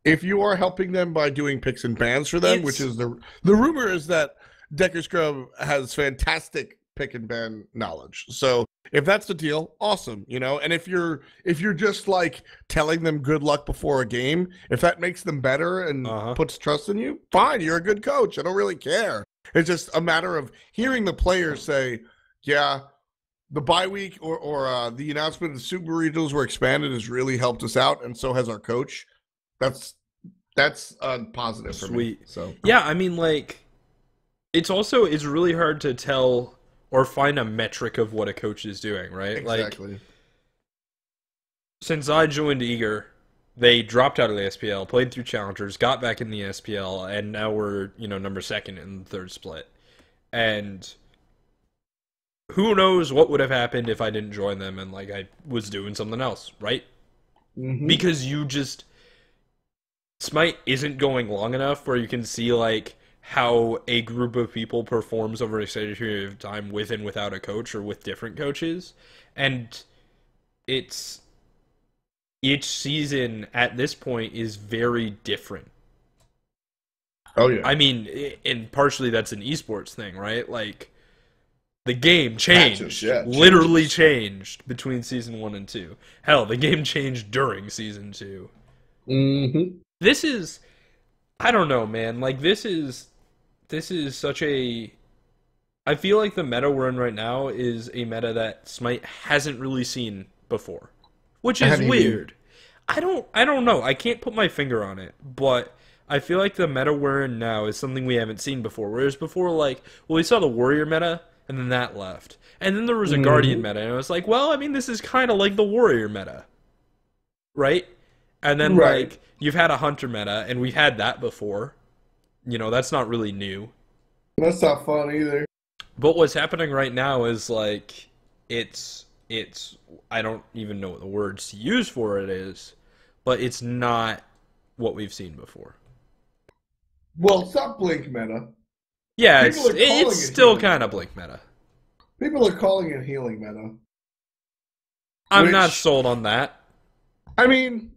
If you are helping them by doing picks and bans for them, which is the rumor is that Deku Scrub has fantastic pick and ban knowledge. So if that's the deal, awesome, you know. And if you're just like telling them good luck before a game, if that makes them better and puts trust in you, fine, you're a good coach. I don't really care. It's just a matter of hearing the players say, yeah, the bye week or the announcement of the Super Regionals were expanded has really helped us out, and so has our coach. That's a positive for me. So yeah, I mean, like, it's really hard to tell or find a metric of what a coach is doing, right? Exactly. Like, since I joined Eager, they dropped out of the SPL, played through Challengers, got back in the SPL, and now we're, you know, number 2nd in the 3rd split. And who knows what would have happened if I didn't join them and, like, I was doing something else, right? Because Smite isn't going long enough where you can see like how a group of people performs over an extended period of time with and without a coach or with different coaches. And it's each season at this point is very different. Oh yeah. I mean, and partially that's an esports thing, right? Like the game changed, literally changed between season 1 and 2. Hell, the game changed during season 2. Mm-hmm. This is, I don't know, man. Like this is such a. I feel like the meta we're in right now is a meta that Smite hasn't really seen before, which is weird. I don't know. I can't put my finger on it, but I feel like the meta we're in now is something we haven't seen before. Whereas before, like, well, we saw the Warrior meta, and then that left. And then there was a Guardian meta, and I was like, well, I mean, this is kind of like the Warrior meta. Right? And then, like, you've had a Hunter meta, and we've had that before. You know, that's not really new. That's not fun either. But what's happening right now is, like, it's I don't even know what the words to use for it is, but it's not what we've seen before. Well, it's not Blink meta. Yeah, it's still kind of Blink meta. People are calling it healing meta. I'm not sold on that. I mean,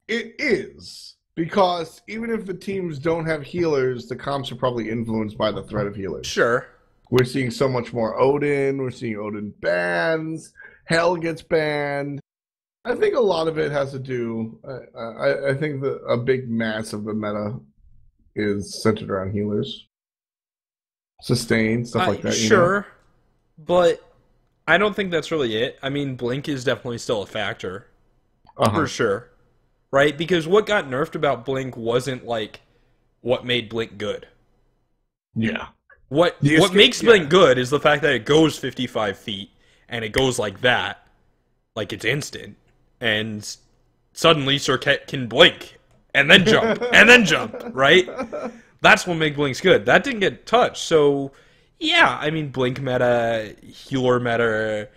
it is. Because even if the teams don't have healers, the comps are probably influenced by the threat of healers. Sure. We're seeing so much more Odin. We're seeing Odin bans. Hell gets banned. I think a lot of it has to do... I think that a big mass of the meta is centered around healers. Sustain, stuff like that. Sure. But I don't think that's really it. I mean, Blink is definitely still a factor. For sure. Right? Because what got nerfed about Blink wasn't, like, what made Blink good. Yeah. What makes Blink good is the fact that it goes 55 feet, and it goes like that, like it's instant, and suddenly Sir Krett can blink, and then jump, and then jump, right? That's what makes Blink's good. That didn't get touched, so, yeah, I mean, Blink meta, healer meta,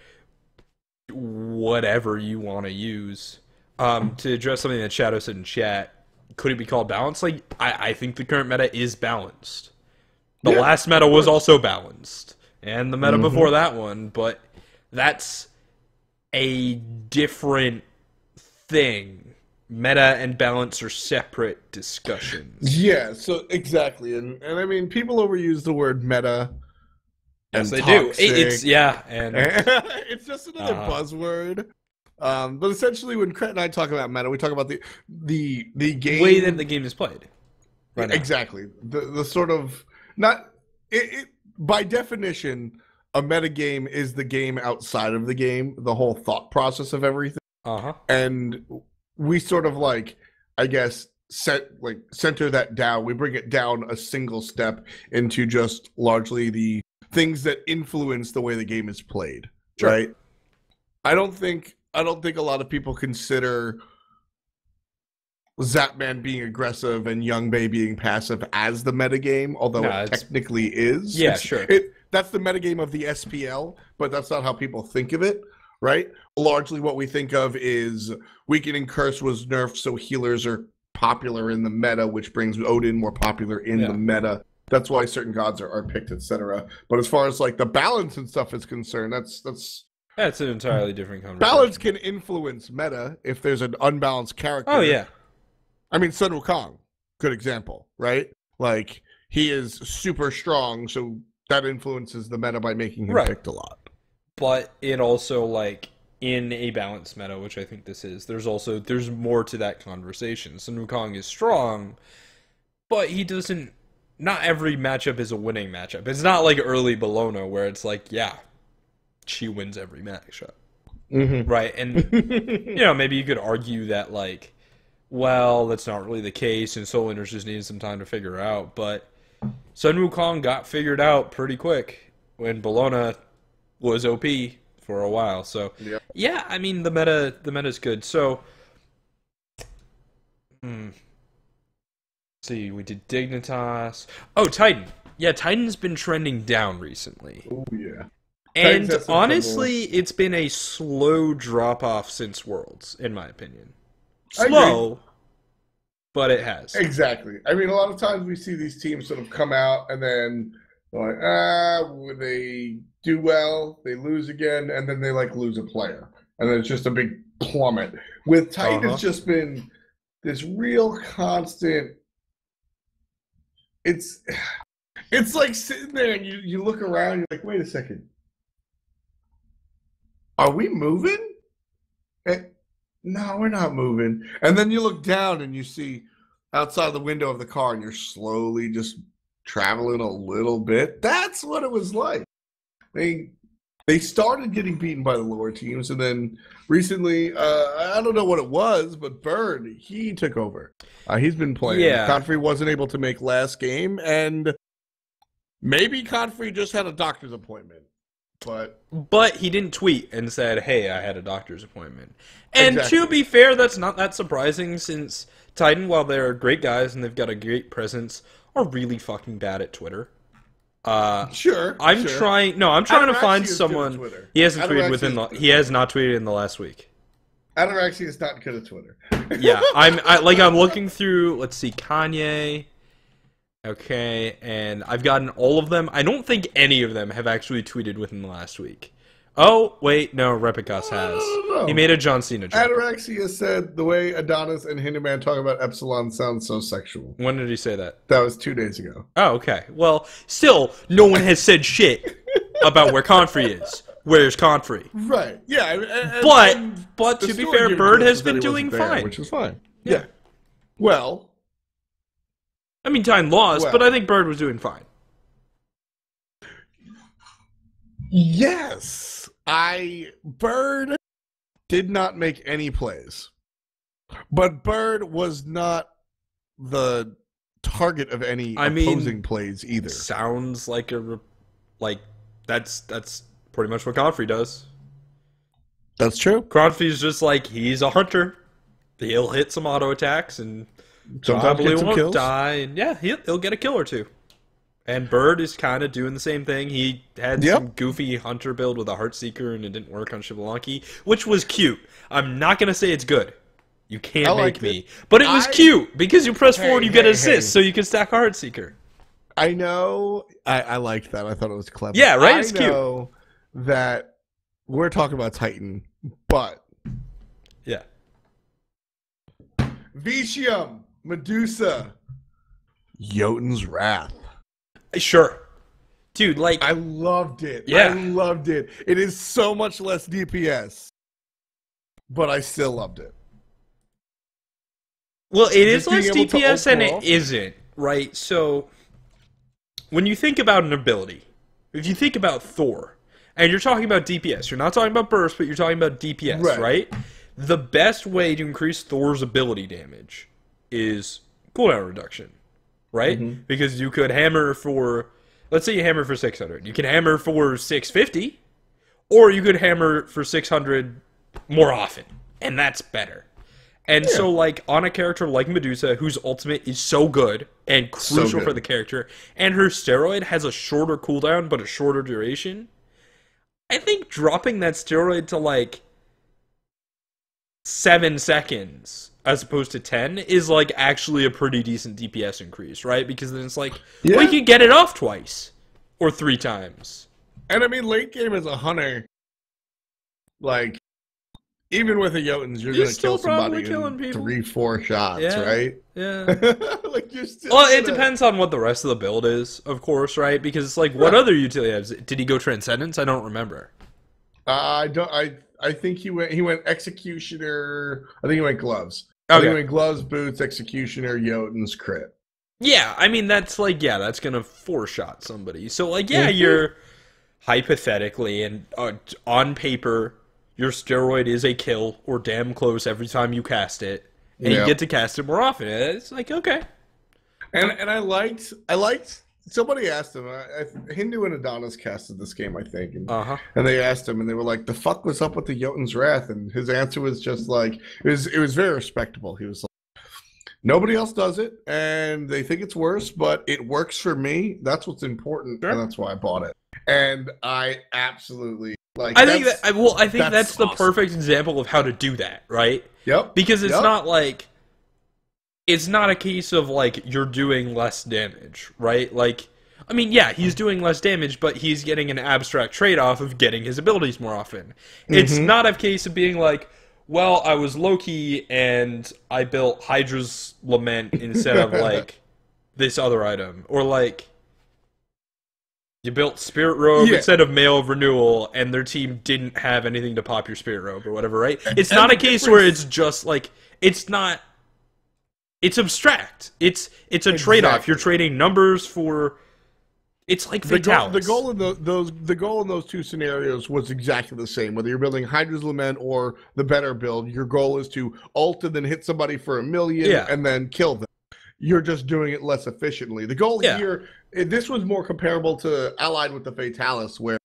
whatever you want to use. To address something that Shadow said in chat, could it be called balanced? Like, I think the current meta is balanced. The last meta was also balanced. And the meta before that one, but that's a different thing. Meta and balance are separate discussions. Yeah, so exactly. And I mean, people overuse the word meta. Yes, they do. It's and it's just another buzzword. But essentially, when Krett and I talk about meta, we talk about the game, way that the game is played. Right now. Exactly. The sort of not it by definition, a meta game is the game outside of the game, the whole thought process of everything. And we sort of like, I guess, center that down. We bring it down a single step into just largely the things that influence the way the game is played. Sure. Right? I don't think a lot of people consider Zapman being aggressive and Youngbei being passive as the metagame, although it technically is. Yeah, sure. That's the metagame of the SPL, but that's not how people think of it, right? Largely what we think of is Weakening Curse was nerfed, so healers are popular in the meta, which brings Odin more popular in the meta. That's why certain gods are picked, etc. But as far as like the balance and stuff is concerned, that's an entirely different conversation. Balance can influence meta if there's an unbalanced character. Oh, yeah. I mean, Sun Wukong, good example, right? Like, he is super strong, so that influences the meta by making him picked a lot. But it also, like, in a balanced meta, which I think this is, there's more to that conversation. Sun Wukong is strong, but he doesn't... Not every matchup is a winning matchup. It's not like early Bologna, where it's like, yeah, she wins every matchup. Right? And, you know, maybe you could argue that, like, well, that's not really the case, and Soul Winners just needed some time to figure out, but Sun Wukong got figured out pretty quick when Bologna was OP for a while. So, yeah, I mean, the meta's good. So, see, we did Dignitas. Oh, Titan. Yeah, Titan's been trending down recently. Oh, yeah. And honestly, it's been a slow drop-off since Worlds, in my opinion. Slow, but it has. Exactly. I mean, a lot of times we see these teams sort of come out and then they're like, they do well, they lose again, and then they like lose a player. And then it's just a big plummet. With Titan, it's just been this real constant. It's like sitting there and you look around, you're like, wait a second. Are we moving? No, we're not moving. And then you look down and you see outside the window of the car and you're slowly just traveling a little bit. That's what it was like. They started getting beaten by the lower teams, and then recently, I don't know what it was, but Bird, he took over. He's been playing. Yeah. Godfrey wasn't able to make last game, and maybe Godfrey just had a doctor's appointment. But he didn't tweet and said, hey, I had a doctor's appointment. And Exactly. to be fair, that's not that surprising, since Titan, while they're great guys and they've got a great presence, are really fucking bad at Twitter. Sure. I'm trying to find someone. He hasn't tweeted he has not tweeted in the last week. Ataraxia is not good at Twitter. Yeah, I'm looking through, let's see, Kanye. Okay, and I've gotten all of them. I don't think any of them have actually tweeted within the last week. Oh, wait, no, Repicus has. No. He made a John Cena joke. Ataraxia said the way Adonis and Hinduman talk about Epsilon sounds so sexual. When did he say that? That was 2 days ago. Oh, okay. Well, still, no one has said shit about where Confrey is. Where's Confrey? Right. Yeah. But to be fair, Bird has been doing fine. Which is fine. Yeah. Well. I mean, Tyne lost, but I think Bird was doing fine. Yes. Bird did not make any plays. But Bird was not the target of any opposing plays either. Sounds like that's pretty much what Confrey does. That's true. Confrey's just like, he's a hunter. He'll hit some auto attacks and sometimes probably won't kills. Die. And yeah, he'll get a kill or two. And Bird is kind of doing the same thing. He had some goofy hunter build with a Heartseeker, and it didn't work on Shivalanki, which was cute. I'm not going to say it's good. You can't make me. But it was cute, because you press forward, you get an assist, so you can stack a Heartseeker. I know. I liked that. I thought it was clever. Yeah, right? It's cute. I know that we're talking about Titan, but... Yeah. Vicium, Medusa, Jotun's Wrath. Sure. Dude, like... I loved it. Yeah. I loved it. It is so much less DPS, but I still loved it. Well, it is less DPS and it isn't, right? So, when you think about an ability, if you think about Thor, and you're talking about DPS, you're not talking about burst, but you're talking about DPS, right? The best way to increase Thor's ability damage is cooldown reduction, right? Mm-hmm. Because you could hammer for, let's say you hammer for 600. You can hammer for 650, or you could hammer for 600 more often, and that's better. And so, like, on a character like Medusa, whose ultimate is so good and crucial for the character, and her steroid has a shorter cooldown but a shorter duration, I think dropping that steroid to, like, 7 seconds as opposed to 10 is, like, actually a pretty decent DPS increase, right? Because then it's like, well, you can get it off twice or 3 times. And, I mean, late game as a hunter, like... Even with a Jotuns, you're going to kill somebody in 3-4 shots, right? Yeah. Like you're still. Well, it depends on what the rest of the build is, of course, right? Because it's like, what other utility has? Did he go Transcendence? I don't remember. I don't. I think he went Executioner. I think he went Gloves. Okay. I think he went Gloves, Boots, Executioner, Jotuns, Krett. Yeah, I mean that's like that's gonna 4-shot somebody. So like you're hypothetically and on paper. Your steroid is a kill or damn close every time you cast it, and you get to cast it more often. It's like, okay. And I liked. Somebody asked him. Hindu and Adonis casted this game, I think, and they asked him, and they were like, "The fuck was up with the Jotun's Wrath?" And his answer was just like, it was very respectable. He was like, "Nobody else does it, and they think it's worse, but it works for me. That's what's important, and that's why I bought it." And I absolutely. Like, I think that's the perfect example of how to do that, right? Yep. Because it's not like it's not a case of, like, you're doing less damage, right? Like, I mean, yeah, he's doing less damage, but he's getting an abstract trade-off of getting his abilities more often. It's not a case of being like, well, I was low-key and I built Hydra's Lament instead of, like, this other item. Or, like, you built Spirit Robe instead of Mail of Renewal, and their team didn't have anything to pop your Spirit Robe or whatever, right? It's not a case where it's just, like, it's not... It's abstract. It's a trade-off. You're trading numbers for... It's like Fatalis. The goal in those two scenarios was exactly the same. Whether you're building Hydra's Lament or the better build, your goal is to ult and then hit somebody for 1 million and then kill them. You're just doing it less efficiently. The goal here, this was more comparable to Allied with the Fatalis, where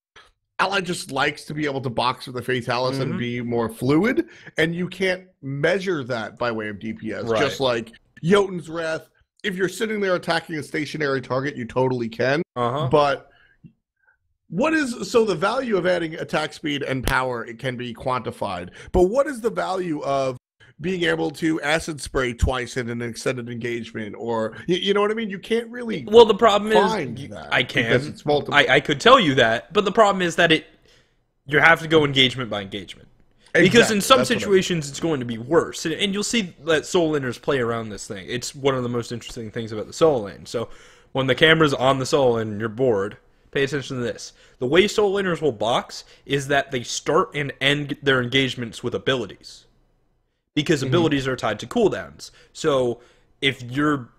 Allied just likes to be able to box with the Fatalis and be more fluid, and you can't measure that by way of DPS. Right. Just like Jotun's Wrath, if you're sitting there attacking a stationary target, you totally can. But so the value of adding attack speed and power, it can be quantified. But what is the value of being able to acid spray twice in an extended engagement, or you know what I mean? You can't really. Well, the problem is I can. It's multiple. I could tell you that, but the problem is that you have to go engagement by engagement. Because in some situations, it's going to be worse. And you'll see that soul laners play around this thing. It's one of the most interesting things about the soul lane. So when the camera's on the soul lane and you're bored, pay attention to this. The way soul laners will box is that they start and end their engagements with abilities. Because abilities are tied to cooldowns. So if you're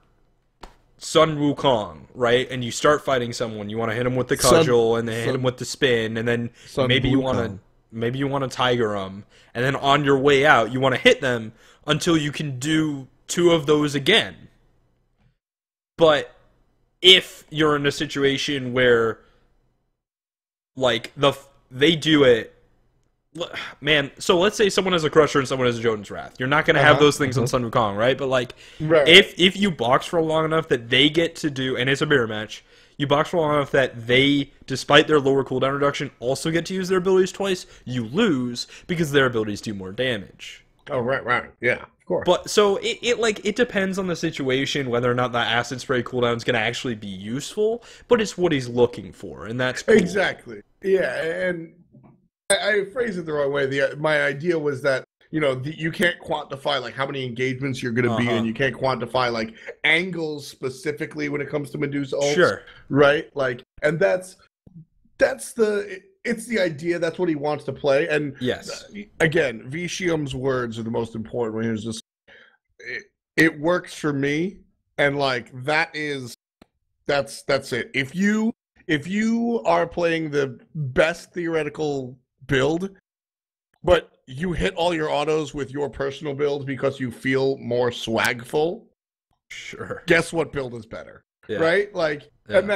Sun Wukong, right, and you start fighting someone, you want to hit him with the cudgel, and then hit him with the spin, and then maybe you want to tiger them, and then on your way out, you want to hit them until you can do 2 of those again. But if you're in a situation where, like, they do it, man, so let's say someone has a Crusher and someone has a Jotun's Wrath. You're not going to have those things on Sun Wukong, right? But, like, if you box for long enough that they get to do, and it's a mirror match, you box for long enough that they, despite their lower cooldown reduction, also get to use their abilities twice, you lose because their abilities do more damage. Oh, right. Yeah, of course. But, so, it depends on the situation whether or not that acid spray cooldown is going to actually be useful, but it's what he's looking for, and that's cool. Exactly. Yeah, and I phrased it the wrong way. My idea was that, you know, you can't quantify, like, how many engagements you're going to be in. You can't quantify, like, angles specifically when it comes to Medusa ults. Sure. Right? Like, and it's the idea. That's what he wants to play. And again, Vicium's words are the most important when he was just, it works for me. And, like, that's it. If you are playing the best theoretical build, but you hit all your autos with your personal build because you feel more swagful. Sure. Guess what build is better? Yeah. Right? Like, and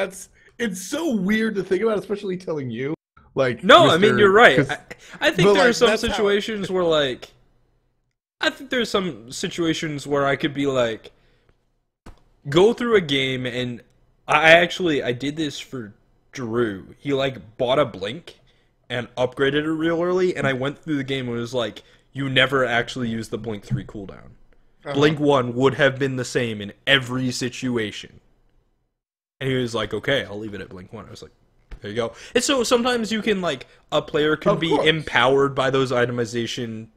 it's so weird to think about, especially telling you. Like, no, I mean, you're right. I think there are some situations where, like, I could be like, go through a game, and I did this for Drew. He, like, bought a Blink and upgraded it real early, and I went through the game and it was like, you never actually used the Blink 3 cooldown. Blink 1 would have been the same in every situation. And he was like, okay, I'll leave it at Blink 1. I was like, there you go. And so sometimes you can, like, a player can be empowered by those itemization,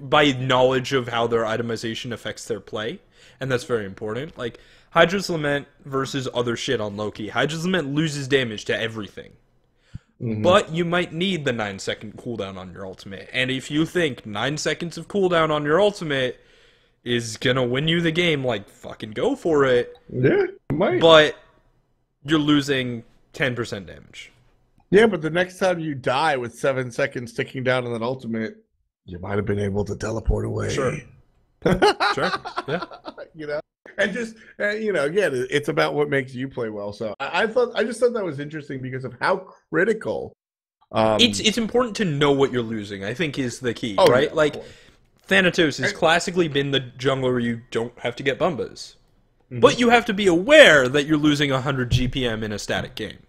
by knowledge of how their itemization affects their play, and that's very important. Like, Hydra's Lament versus other shit on Loki. Hydra's Lament loses damage to everything. But you might need the 9-second cooldown on your ultimate. And if you think 9 seconds of cooldown on your ultimate is gonna win you the game, like, fucking go for it. Yeah, it might. But you're losing 10% damage. Yeah, but the next time you die with 7 seconds ticking down on that ultimate, you might have been able to teleport away. Sure. Sure, yeah. You know? And just, you know, again, it's about what makes you play well. So I just thought that was interesting because of how critical. It's important to know what you're losing, I think, is the key, right? Yeah, like, Thanatos has classically been the jungler where you don't have to get Bumbas. But you have to be aware that you're losing 100 GPM in a static game.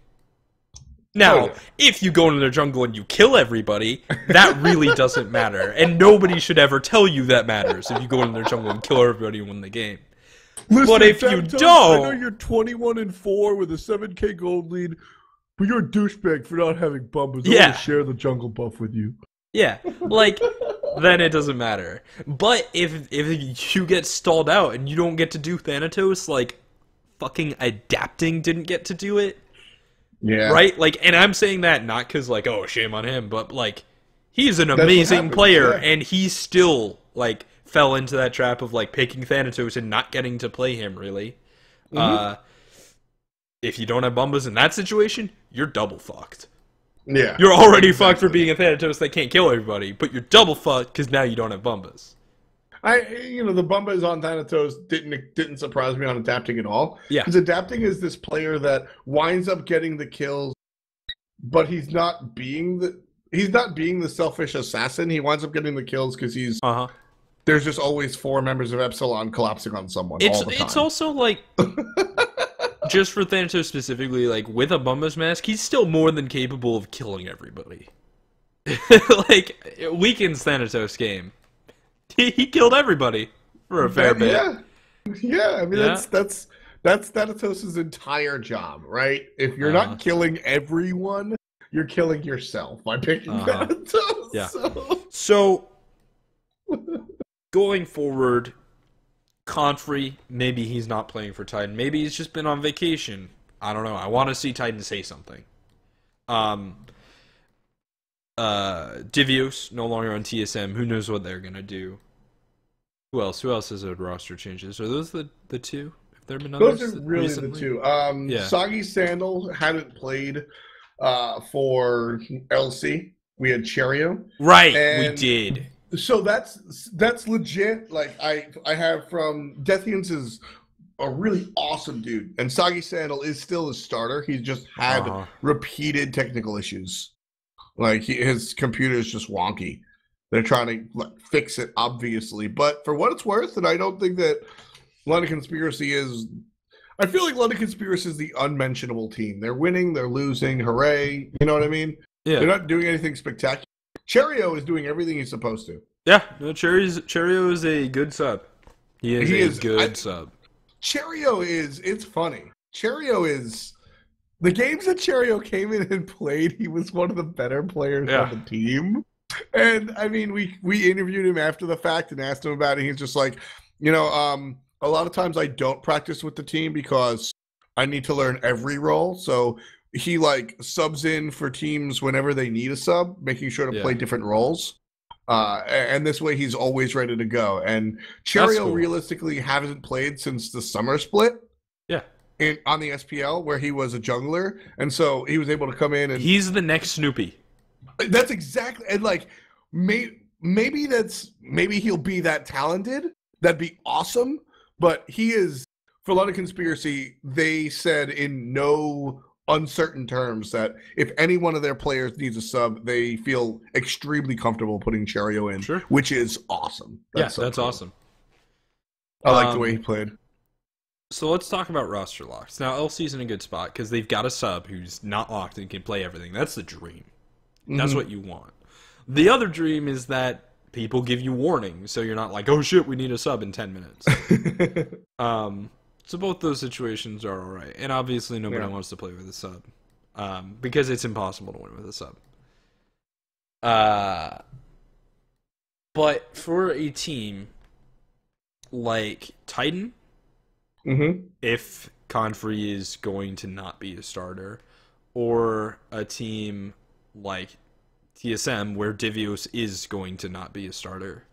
Now, if you go into the jungle and you kill everybody, that really doesn't matter. And nobody should ever tell you that matters if you go into the jungle and kill everybody and win the game. Listen, But if you Thanatos, don't- I know you're 21-4 with a 7K gold lead, but you're a douchebag for not having bumpers. I Yeah. want to share the jungle buff with you. Yeah, like, then it doesn't matter. But if you get stalled out and you don't get to do Thanatos, like, fucking adapting didn't get to do it, Yeah. right? Like, and I'm saying that not because, like, oh, shame on him, but, like, he's an what amazing happens, player, yeah. and he still, like, fell into that trap of, like, picking Thanatos and not getting to play him, really. If you don't have Bumbas in that situation, you're double fucked. Yeah. You're already fucked for being a Thanatos that can't kill everybody, but you're double fucked because now you don't have Bumbas. The Bumbas on Thanatos didn't surprise me on adapting at all. Yeah. Because adapting is this player that winds up getting the kills, but he's not being the selfish assassin. He winds up getting the kills because there's just always 4 members of Epsilon collapsing on someone all the time. It's also like just for Thanatos specifically, like, with a Bumbas mask, he's still more than capable of killing everybody. Like, it weakens Thanatos' game. He killed everybody for a fair bit. Yeah. I mean, that's Thanatos' entire job, right? If you're not killing everyone, you're killing yourself by picking Thanatos. Yeah. So going forward, Confrey, maybe he's not playing for Titan. Maybe he's just been on vacation. I don't know. I want to see Titan say something. Divios, no longer on TSM. Who knows what they're going to do? Who else? Who else has had roster changes? Are those the two? Have there been others? Those are really recently? the two. Soggy Sandal hadn't played for LC. We had Cherio. Right, we did. So that's legit. Like I have from Deathians is a really awesome dude, and Soggy Sandal is still a starter. He's just had repeated technical issues. Like his computer is just wonky. They're trying to fix it, obviously. But for what it's worth, and I don't think that London Conspiracy is. I feel like London Conspiracy is the unmentionable team. They're winning, they're losing. Hooray! You know what I mean? Yeah. They're not doing anything spectacular. Cherio is doing everything he's supposed to. Yeah, no, Cherio is a good sub. He is a good sub. Cherio is, it's funny. Cherio is, the games that Cherio came in and played, he was one of the better players on the team. And, I mean, we interviewed him after the fact and asked him about it. He's just like, a lot of times I don't practice with the team because I need to learn every role. So he, subs in for teams whenever they need a sub, making sure to play different roles. And this way he's always ready to go. And Cherio realistically hasn't played since the summer split. Yeah. On the SPL where he was a jungler. And so he was able to come in and he's the next Snoopy. That's exactly, and maybe he'll be that talented. That'd be awesome. But he is, for London Conspiracy, they said in no uncertain terms that if any one of their players needs a sub, they feel extremely comfortable putting Cherio in, which is awesome. That's awesome. I like the way he played. So let's talk about roster locks. Now, LC's in a good spot because they've got a sub who's not locked and can play everything. That's the dream. That's what you want. The other dream is that people give you warning, so you're not like, oh shit, we need a sub in 10 minutes. So both those situations are alright. And obviously nobody wants to play with a sub. Because it's impossible to win with a sub. But for a team like Titan, if Confrey is going to not be a starter, or a team like TSM where Divios is going to not be a starter,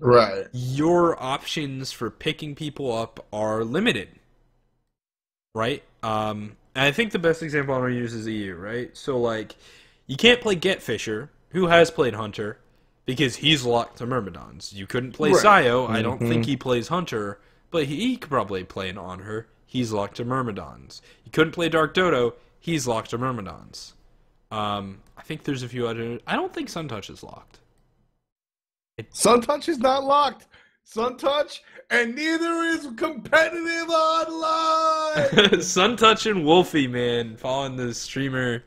right, your options for picking people up are limited, right? And I think the best example I'm going to use is EU, right? So, you can't play Get Fisher, who has played Hunter, because he's locked to Myrmidons. You couldn't play Sayo. I don't think he plays Hunter, but he could probably play an on her. He's locked to Myrmidons. You couldn't play Dark Dodo. He's locked to Myrmidons. I think there's a few other. I don't think Suntouch is locked. Suntouch is not locked. Suntouch, and neither is competitive online. Suntouch and Wolfie, man, following the streamer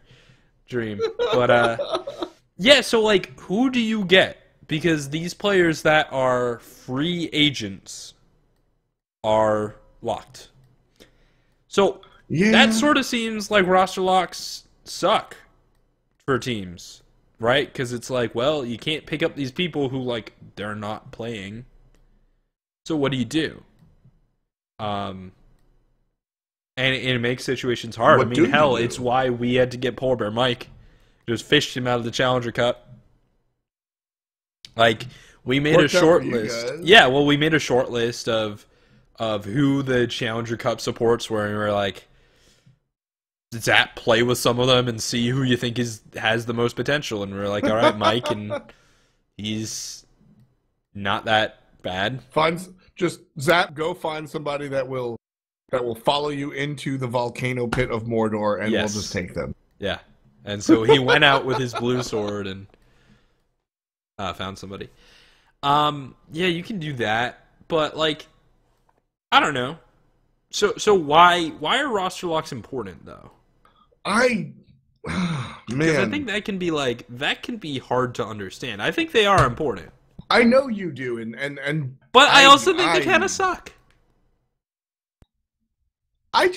dream. But yeah. So who do you get? Because these players that are free agents are locked. So that sort of seems like roster locks suck for teams, right? Because it's like, well, you can't pick up these people who, like, they're not playing. So what do you do? And it makes situations hard. I mean, hell, it's why we had to get Polar Bear Mike. Just fished him out of the Challenger Cup. Like, we made a short list. Yeah, well, we made a short list of who the Challenger Cup supports were, and we were like, Zap, play with some of them and see who you think has the most potential. And we were like, all right, Mike, and he's not that bad. Just Zap, go find somebody that will follow you into the volcano pit of Mordor, and we'll just take them. Yeah. And so he went out with his blue sword and found somebody. Yeah, you can do that, but like, I don't know. So why are roster locks important though? Man, because I think that can be hard to understand. I think they are important. I know you do, but I also think they kind of suck. I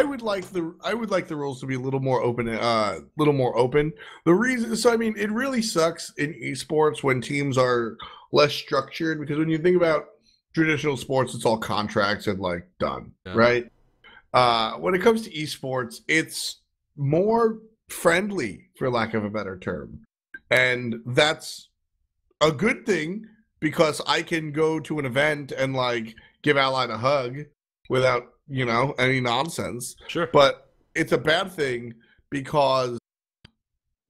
would like the rules to be a little more open. The reason, so I mean, it really sucks in esports when teams are less structured, because when you think about traditional sports, it's all contracts and like done, right? When it comes to esports, it's more friendly, for lack of a better term, and that's a good thing because I can go to an event and like give Allied a hug without, any nonsense. Sure. But it's a bad thing because,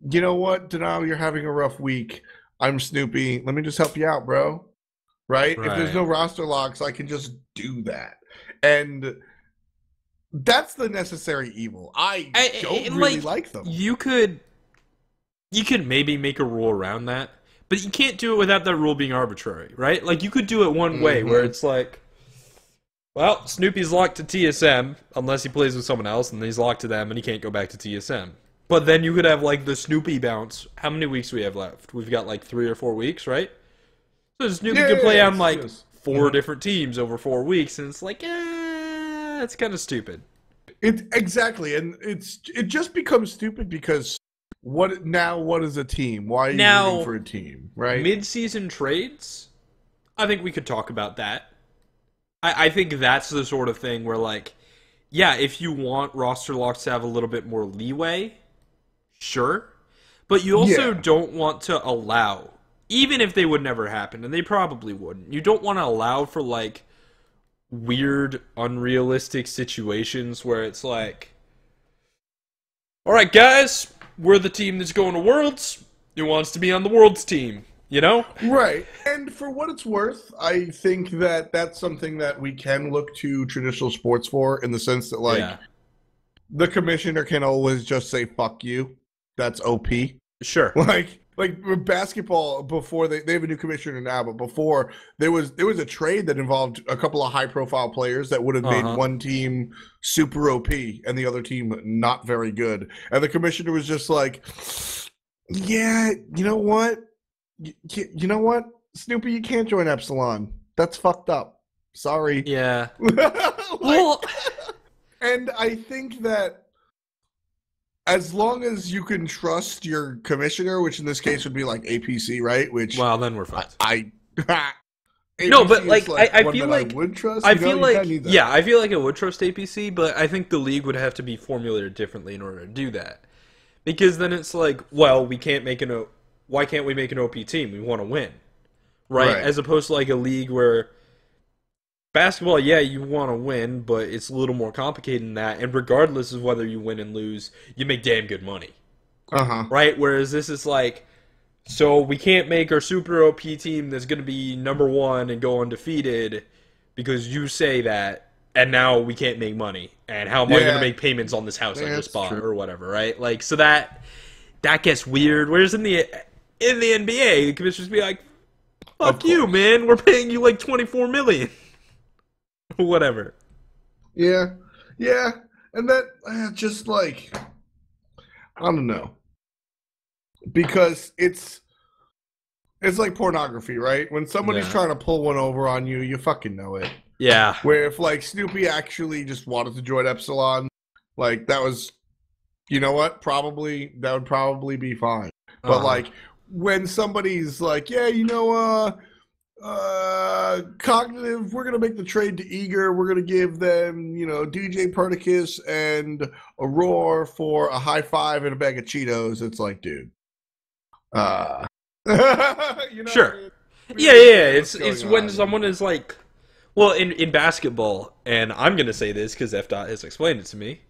you know what, Denial, you're having a rough week. I'm Snoopy. Let me just help you out, bro. Right? If there's no roster locks, I can just do that. And that's the necessary evil. I don't really like them. You could maybe make a rule around that, but you can't do it without that rule being arbitrary, right? Like, you could do it one way where it's like, well, Snoopy's locked to TSM unless he plays with someone else, and then he's locked to them, and he can't go back to TSM. But then you could have, like, the Snoopy bounce. How many weeks do we have left? We've got, like, 3 or 4 weeks, right? So Snoopy could play on, like, 4 different teams over 4 weeks, and it's like, it's kind of stupid. Exactly, and it just becomes stupid because what is a team? Why are you rooting for a team, right? Mid-season trades, I think we could talk about that. I think that's the sort of thing where, like, yeah, if you want roster locks to have a little bit more leeway, sure. But you also don't want to allow, even if they would never happen, and they probably wouldn't, you don't want to allow for, like, weird, unrealistic situations where it's like, all right, guys, we're the team that's going to Worlds. Who wants to be on the Worlds team? You know? Right. And for what it's worth, I think that that's something that we can look to traditional sports for, in the sense that, like, the commissioner can always just say, fuck you. That's OP. Sure. Like basketball, before they have a new commissioner now, but before there was a trade that involved a couple of high-profile players that would have made one team super OP and the other team not very good. And the commissioner was just like, yeah, you know what? You know what, Snoopy, you can't join Epsilon. That's fucked up. Sorry. Yeah. Well, and I think that as long as you can trust your commissioner, which in this case would be like APC, right? Which, well, then we're fucked. No, but like I feel like I would trust. I feel like I feel like I would trust APC, but I think the league would have to be formulated differently in order to do that. Because then it's like, well, why can't we make an OP team? We want to win, right? As opposed to like a league where basketball, yeah, you want to win, but it's a little more complicated than that. And regardless of whether you win and lose, you make damn good money, right? Whereas this is like, so we can't make our super OP team that's going to be number 1 and go undefeated because you say that, and now we can't make money. And how am I going to make payments on this house I just bought or whatever, right? Like, so that gets weird. Whereas in the NBA, the commissioners be like, fuck you, man. We're paying you like $24 million. Whatever. Yeah. And that just like, I don't know. Because it's like pornography, right? When somebody's trying to pull one over on you, you fucking know it. Yeah. Where if like Snoopy actually just wanted to join Epsilon, like that was, you know what? That would probably be fine. But like when somebody's like, yeah, Cognitive, we're gonna make the trade to Eager. We're gonna give them, DJ Pernicus and a roar for a high five and a bag of Cheetos. It's like, dude, Sure. I mean? Yeah. It's when someone is like, well, in basketball, and I'm gonna say this because FDOT has explained it to me,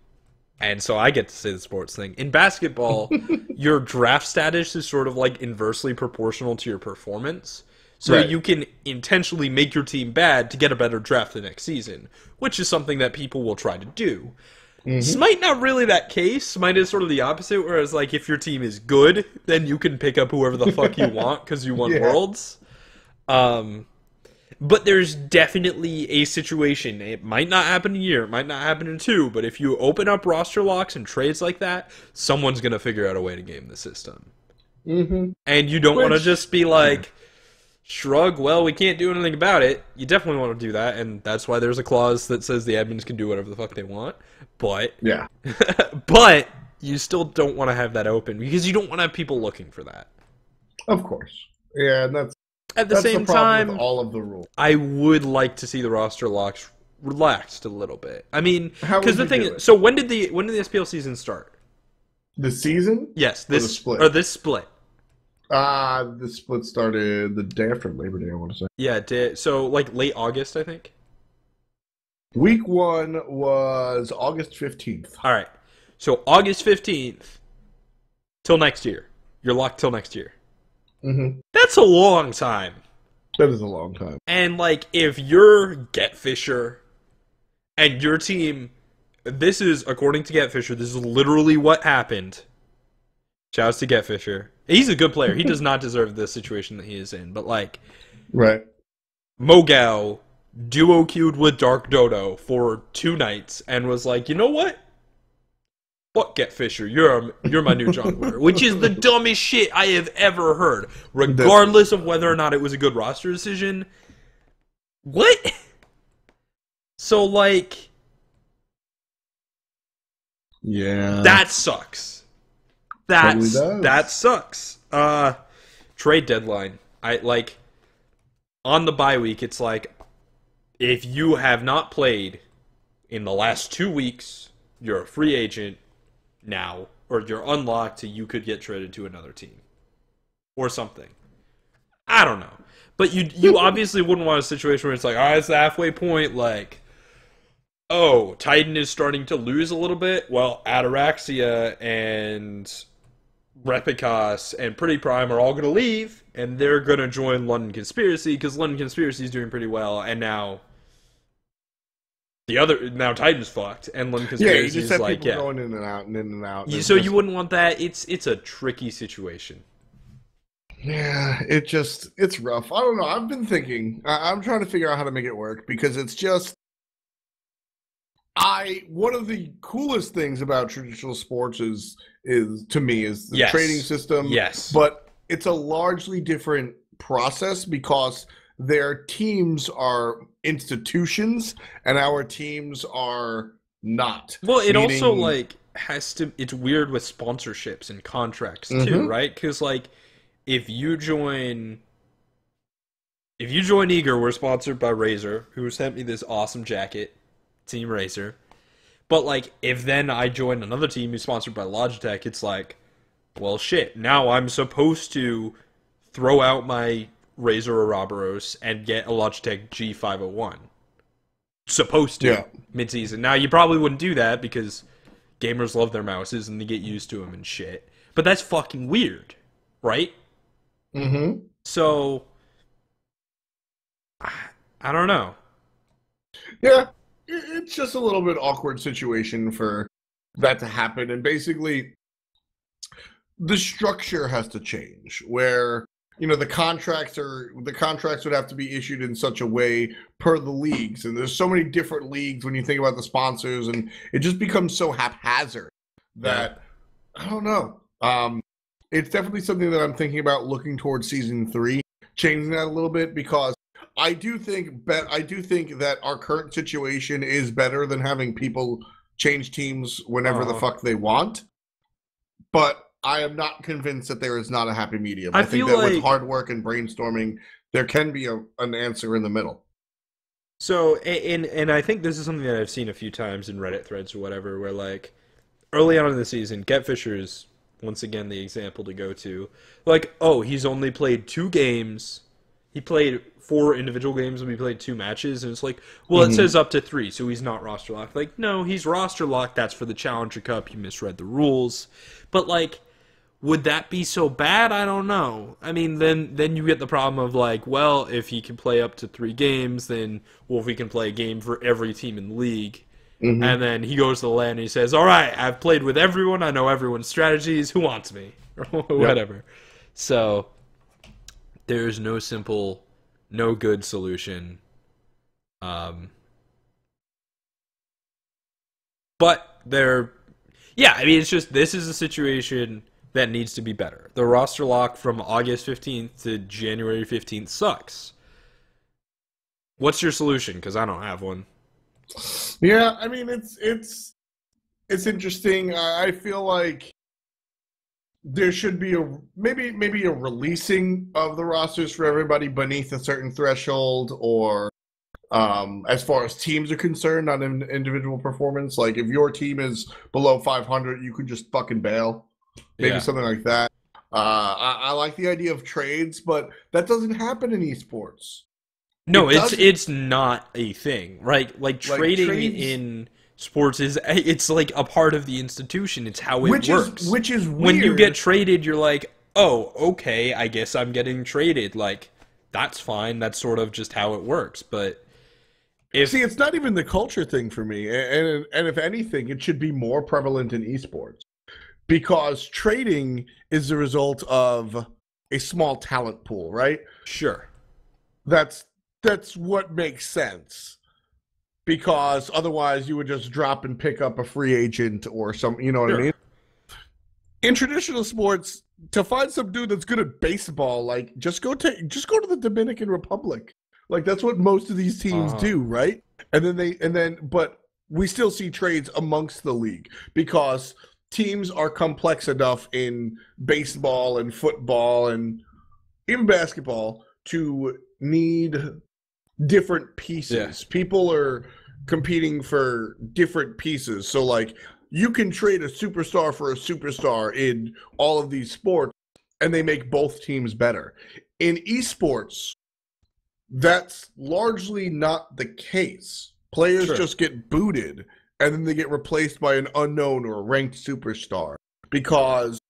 and so I get to say the sports thing. In basketball, your draft status is sort of like inversely proportional to your performance. So you can intentionally make your team bad to get a better draft the next season, which is something that people will try to do. Smite not really that case. Smite is sort of the opposite, whereas like if your team is good, then you can pick up whoever the fuck you want because you won Worlds. But there's definitely a situation. It might not happen in a year, it might not happen in 2, but if you open up roster locks and trades like that, someone's going to figure out a way to game the system. And you don't want to just be like, shrug, well, we can't do anything about it. You definitely want to do that, and that's why there's a clause that says the admins can do whatever the fuck they want. But but you still don't want to have that open because you don't want to have people looking for that. Of course. Yeah, and that's at the same time with all of the rules. I would like to see the roster locks relaxed a little bit. I mean, because the thing is, so when did the SPL season start? The season? Yes, this split. The split started the day after Labor Day, I want to say. Yeah, so like late August, I think. Week 1 was August 15th. All right. So August 15th till next year. You're locked till next year. That's a long time. That is a long time. And like if you're Get Fisher and your team, this is, according to Get Fisher, this is literally what happened. Shouts to Get Fisher. He's a good player. He does not deserve the situation that he is in. But, like, Mogao duo queued with Dark Dodo for 2 nights and was like, you know what? Fuck Get Fisher. You're my new jungler. Which is the dumbest shit I have ever heard. Regardless of whether or not it was a good roster decision. What? So, like... Yeah. That sucks. That sucks. Trade deadline. On the bye week, it's like, if you have not played in the last 2 weeks, you're a free agent now, or you're unlocked so you could get traded to another team. Or something. I don't know. But you obviously wouldn't want a situation where it's like, it's the halfway point, like, oh, Titan is starting to lose a little bit. Well, Ataraxia and Repicas and Pretty Prime are all going to leave, and they're going to join London Conspiracy, because London Conspiracy is doing pretty well, and now Titan's fucked, and London Conspiracy is like, going in and out and in and out. So you wouldn't want that. It's a tricky situation. Yeah, it's rough. I don't know. I've been thinking. I'm trying to figure out how to make it work, because it's just... one of the coolest things about traditional sports is to me the trading system. Yes. But it's a largely different process because their teams are institutions and our teams are not. Well, it also it's weird with sponsorships and contracts too, right? Because like if you join Eager, we're sponsored by Razer, who sent me this awesome jacket. Team Racer. But, like, if then I join another team who's sponsored by Logitech, it's like, well, shit, now I'm supposed to throw out my Razer Ouroboros and get a Logitech G501. Supposed to, mid-season. Now, you probably wouldn't do that because gamers love their mouses and they get used to them and shit. But that's fucking weird, right? So, I don't know. Yeah. It's just a little bit awkward situation for that to happen, and basically the structure has to change where the contracts would have to be issued in such a way per the leagues, and there's so many different leagues when you think about the sponsors, and it just becomes so haphazard that I don't know. It's definitely something that I'm thinking about looking towards season 3, changing that a little bit, because I do think that our current situation is better than having people change teams whenever the fuck they want. But I am not convinced that there is not a happy medium. I think that with hard work and brainstorming, there can be an answer in the middle. So, and I think this is something that I've seen a few times in Reddit threads or whatever, where like early on in the season, Get Fisher's once again the example to go to. Like, oh, he's only played 2 games. He played 4 individual games and we played 2 matches, and it's like, well, it says up to 3, so he's not roster locked. Like, no, he's roster locked. That's for the Challenger Cup. You misread the rules. But like, would that be so bad? I don't know. I mean, then you get the problem of like, well, if he can play up to 3 games, then well, if we can play a game for every team in the league. And then he goes to the LAN and he says, all right, I've played with everyone. I know everyone's strategies. Who wants me? Or whatever. Yep. So there's no simple, no good solution. But yeah, I mean, it's just, this is a situation that needs to be better. The roster lock from August 15th to January 15th sucks. What's your solution? Because I don't have one. Yeah, I mean, it's interesting. I feel like there should be maybe a releasing of the rosters for everybody beneath a certain threshold, or as far as teams are concerned, not in individual performance. Like if your team is below 500, you could just fucking bail. Maybe something like that. I like the idea of trades, but that doesn't happen in esports. No, it's not a thing, right? Like trading in sports it's like a part of the institution. It's how it works. Which is weird. When you get traded, you're like, oh, okay, I guess I'm getting traded. Like, that's fine. That's sort of just how it works. But see, it's not even the culture thing for me. And if anything, it should be more prevalent in esports. Because trading is the result of a small talent pool, right? Sure. That's what makes sense. Because otherwise you would just drop and pick up a free agent or something, you know what I mean? In traditional sports, to find some dude that's good at baseball, like just go to the Dominican Republic. Like that's what most of these teams do, right? But we still see trades amongst the league because teams are complex enough in baseball and football and even basketball to need different pieces. People are competing for different pieces. So like you can trade a superstar for a superstar in all of these sports and they make both teams better. In esports, that's largely not the case. Players just get booted and then they get replaced by an unknown or a ranked superstar because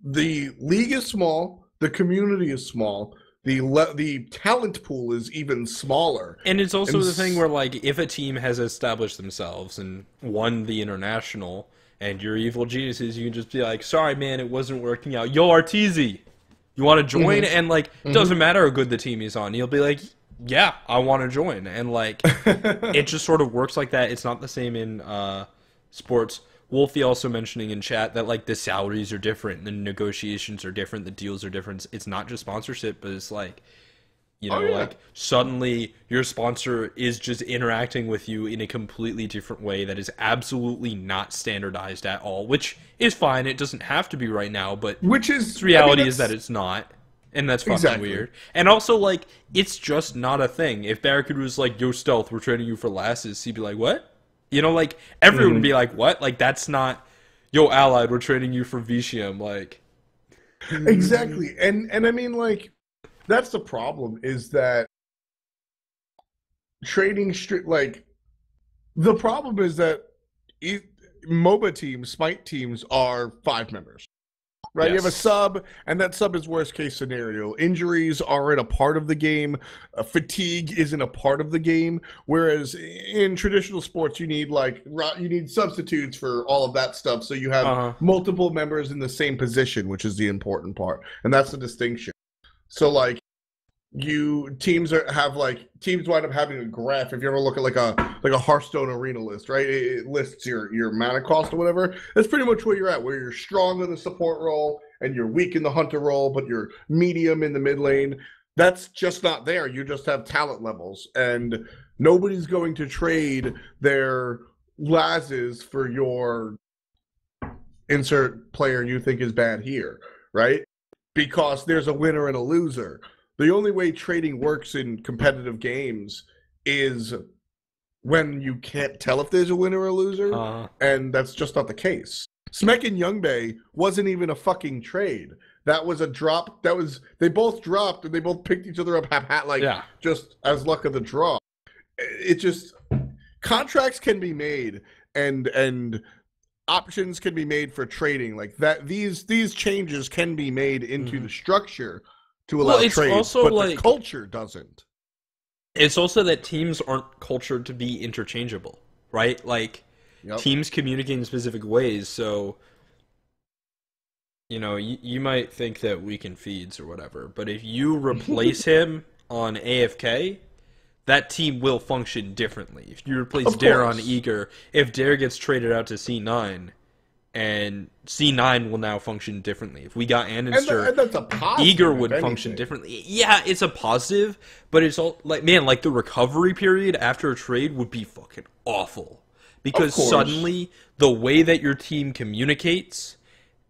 the league is small, the community is small, the talent pool is even smaller. And it's also the thing where, like, if a team has established themselves and won the international and you're evil geniuses, you can just be like, sorry, man, it wasn't working out. Yo, Arteezy, you want to join? And, like, it doesn't matter how good the team is on. You'll be like, yeah, I want to join. And, like, it just sort of works like that. It's not the same in sports. Wolfie also mentioning in chat that, like, the salaries are different, the negotiations are different, the deals are different. It's not just sponsorship, but it's like, you know, like, suddenly your sponsor is just interacting with you in a completely different way that is absolutely not standardized at all, which is fine. It doesn't have to be right now, but the reality is that it's not. And that's fucking weird. And also, like, it's just not a thing. If Barracuda was like, yo, Stealth, we're trading you for lasses, he'd be like, what? You know, like, everyone would be like, what? Like, that's not, yo, Allied, we're trading you for Vicium, like. Exactly. And I mean, like, that's the problem, is that trading, like, the problem is that MOBA teams, Smite teams, are 5 members. Right, you have a sub, and that sub is worst case scenario. Injuries aren't a part of the game. Fatigue isn't a part of the game. Whereas in traditional sports, you need substitutes for all of that stuff. So you have multiple members in the same position, which is the important part, and that's the distinction. So like, teams wind up having a graph. If you ever look at like a Hearthstone arena list, right? It lists your mana cost or whatever. That's pretty much where you're at, where you're strong in the support role and you're weak in the hunter role, but you're medium in the mid lane. That's just not there. You just have talent levels, and nobody's going to trade their Lazes for your insert player you think is bad here, right? Because there's a winner and a loser. The only way trading works in competitive games is when you can't tell if there's a winner or a loser, and that's just not the case. Smek and Youngbae wasn't even a fucking trade. That was a drop. They both dropped and they both picked each other up just as luck of the draw. It just contracts can be made and options can be made for trading like that. These changes can be made into the structure to allow trades, but the culture doesn't. It's also that teams aren't cultured to be interchangeable, right? Like teams communicate in specific ways, so you might think that weekend feeds or whatever, but if you replace him on AFK, that team will function differently. If you replace Dare on Eager, if Dare gets traded out to C9, and C9 will now function differently. If we got Annister, and that's a positive, Eager would function differently. Yeah, it's a positive, but it's all like, man, like the recovery period after a trade would be fucking awful. Because suddenly the way that your team communicates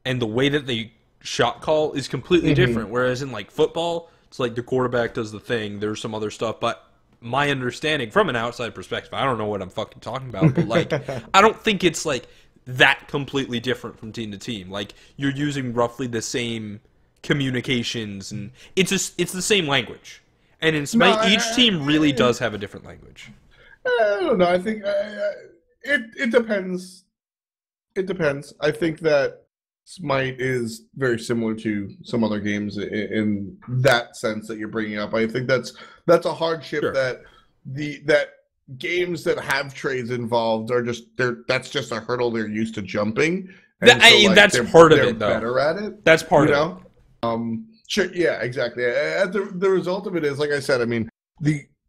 and the way that they shot call is completely different. Whereas in like football, it's like the quarterback does the thing, there's some other stuff, but my understanding from an outside perspective, I don't know what I'm fucking talking about, but like I don't think it's like that completely different from team to team. Like you're using roughly the same communications, and it's the same language. And in Smite, each team really does have a different language. I don't know. I think it depends. It depends. I think that Smite is very similar to some other games in that sense that you're bringing up. I think that's a hardship that games that have trades involved are that's just a hurdle they're used to jumping. That's part of it, though. They're better at it. That's part of it. Sure, yeah, exactly. The result of it is, like I said, I mean,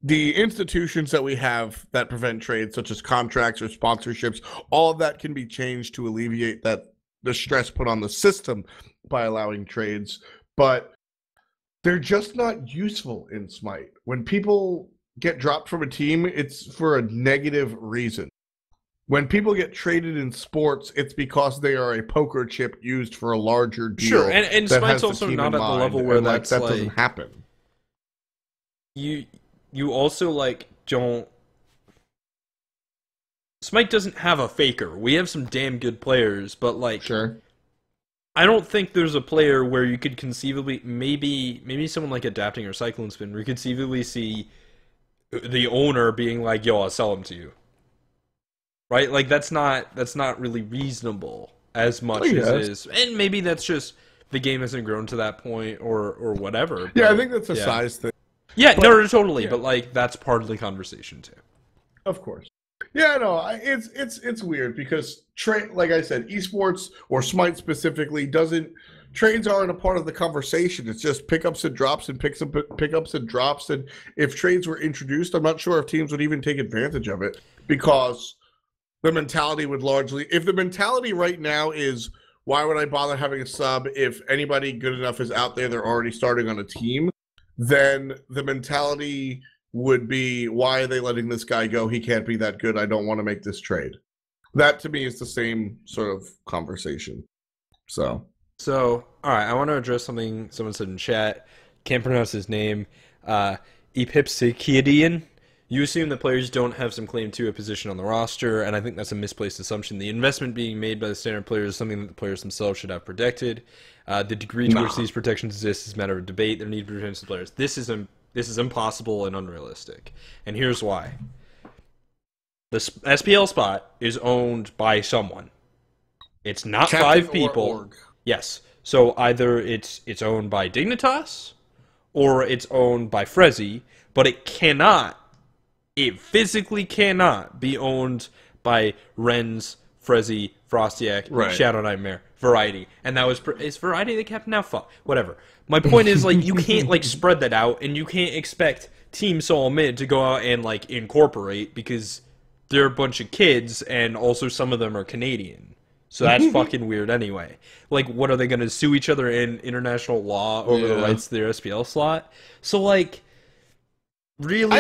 the institutions that we have that prevent trades, such as contracts or sponsorships, all of that can be changed to alleviate the stress put on the system by allowing trades. But they're just not useful in Smite. When people get dropped from a team, it's for a negative reason. When people get traded in sports, it's because they are a poker chip used for a larger deal. Sure, and Smite's also not at the level where that doesn't happen. You also don't. Smite doesn't have a faker. We have some damn good players, but sure. I don't think there's a player where you could conceivably maybe someone like Adapting or Cyclone Spin, where you could conceivably see the owner being like, "Yo, I'll sell him to you." Right? Like that's not really reasonable as much as it is. And maybe that's just the game hasn't grown to that point or whatever. Yeah, I think that's a size thing. Yeah, no, totally. Yeah. But that's part of the conversation too. Of course. Yeah, no, it's weird because like I said, esports or Smite specifically trades aren't a part of the conversation. It's just pickups and drops and pickups and drops. And if trades were introduced, I'm not sure if teams would even take advantage of it because the mentality would if the mentality right now is, why would I bother having a sub if anybody good enough is out there, they're already starting on a team, then the mentality would be, why are they letting this guy go? He can't be that good. I don't want to make this trade. That to me is the same sort of conversation. So all right, I want to address something someone said in chat. Can't pronounce his name. Epipsychidian. You assume that players don't have some claim to a position on the roster, and I think that's a misplaced assumption. The investment being made by the standard players is something that the players themselves should have protected. The degree to which these protections exist is a matter of debate. There need to be protections of players. This is impossible and unrealistic. And here's why. The SPL spot is owned by someone. It's not Captain 5 people. Org. Yes. So either it's owned by Dignitas or it's owned by Frezzy, but it physically cannot be owned by Renz, Frezzy, Frostiak, Shadow Nightmare, Variety. And that was is Variety the captain now? Fuck. Whatever. My point is, you can't, spread that out, and you can't expect Team Soul Mid to go out and, incorporate, because they're a bunch of kids, and also some of them are Canadian. So that's fucking weird anyway. Like, what are they going to sue each other in international law over the rights to their SPL slot? So, like, really...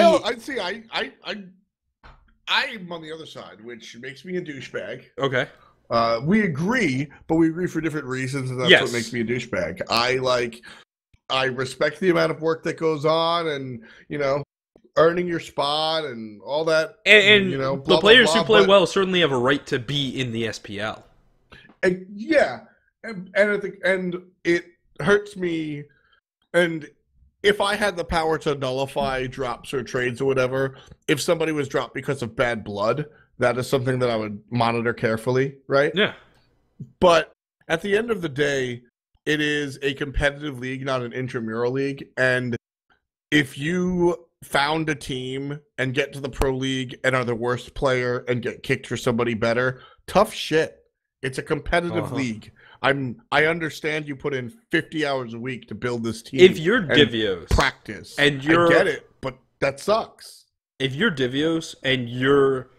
I'm on the other side, which makes me a douchebag. Okay. We agree, but we agree for different reasons, and that's what makes me a douchebag. I respect the amount of work that goes on, and earning your spot and all that. And the players who play well certainly have a right to be in the SPL. And it hurts me. And if I had the power to nullify drops or trades or whatever, if somebody was dropped because of bad blood, that is something that I would monitor carefully, right? Yeah. But at the end of the day, it is a competitive league, not an intramural league. And if you found a team and get to the pro league and are the worst player and get kicked for somebody better, tough shit. It's a competitive league. I understand you put in 50 hours a week to build this team. If you're Divios practice, and I get it, but that sucks. If you're Divios and you're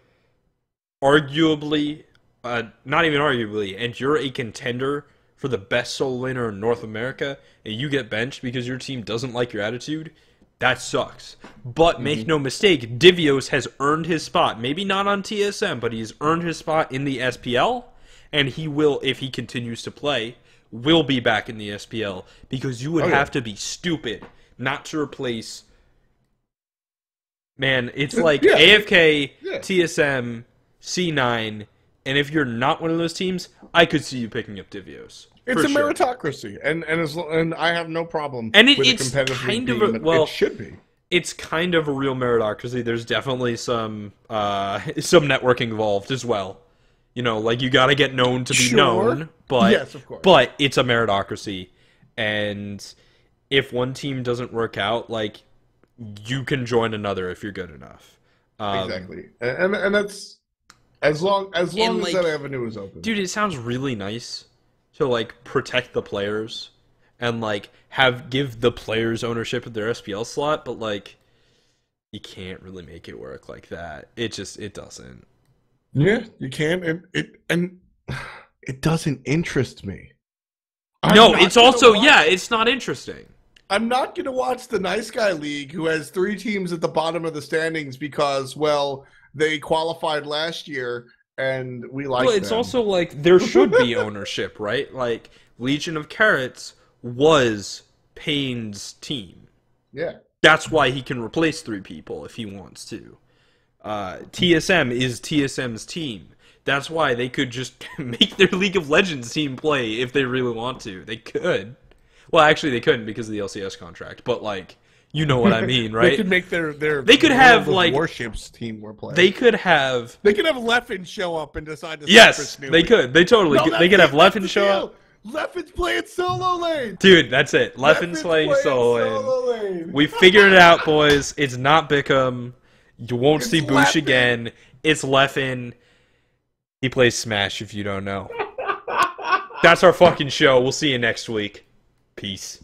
arguably, not even arguably, and you're a contender for the best solo laner in North America, and you get benched because your team doesn't like your attitude, that sucks. But make no mistake, Divios has earned his spot. Maybe not on TSM, but he's earned his spot in the SPL. And he will, if he continues to play, will be back in the SPL. Because you would have to be stupid not to replace... Man, it's like AFK, TSM, C9, and if you're not one of those teams, I could see you picking up Divios. It's a meritocracy, and I have no problem with it's a competitive kind of it should be. It's kind of a real meritocracy. There's definitely some networking involved as well. Like you got to get known to be known, but yes, of course. But it's a meritocracy, and if one team doesn't work out, like you can join another if you're good enough. Exactly, and that's as long as that avenue is open. Dude, it sounds really nice to like protect the players and like give the players ownership of their SPL slot, but like you can't really make it work like that. It doesn't. Yeah, you can, and it doesn't interest me. It's not interesting. I'm not going to watch the Nice Guy League, who has 3 teams at the bottom of the standings because, well, they qualified last year and we like them. Well, it's also like there should be ownership, right? Like Legion of Carrots was Payne's team. Yeah. That's why he can replace 3 people if he wants to. TSM is TSM's team. That's why they could just make their League of Legends team play if they really want to. They could. Well, actually, they couldn't because of the LCS contract. But like, you know what I mean, right? They could make their They could have like Warships team were playing. They could have Leffen show up and decide to. Yes, they could. They totally. They could have Leffen show up. Leffen's playing solo lane. Dude, that's it. Leffen's playing solo lane. We figured it out, boys. It's not Bickham. You won't see Boosh again. It's Leffen. He plays Smash if you don't know. That's our fucking show. We'll see you next week. Peace.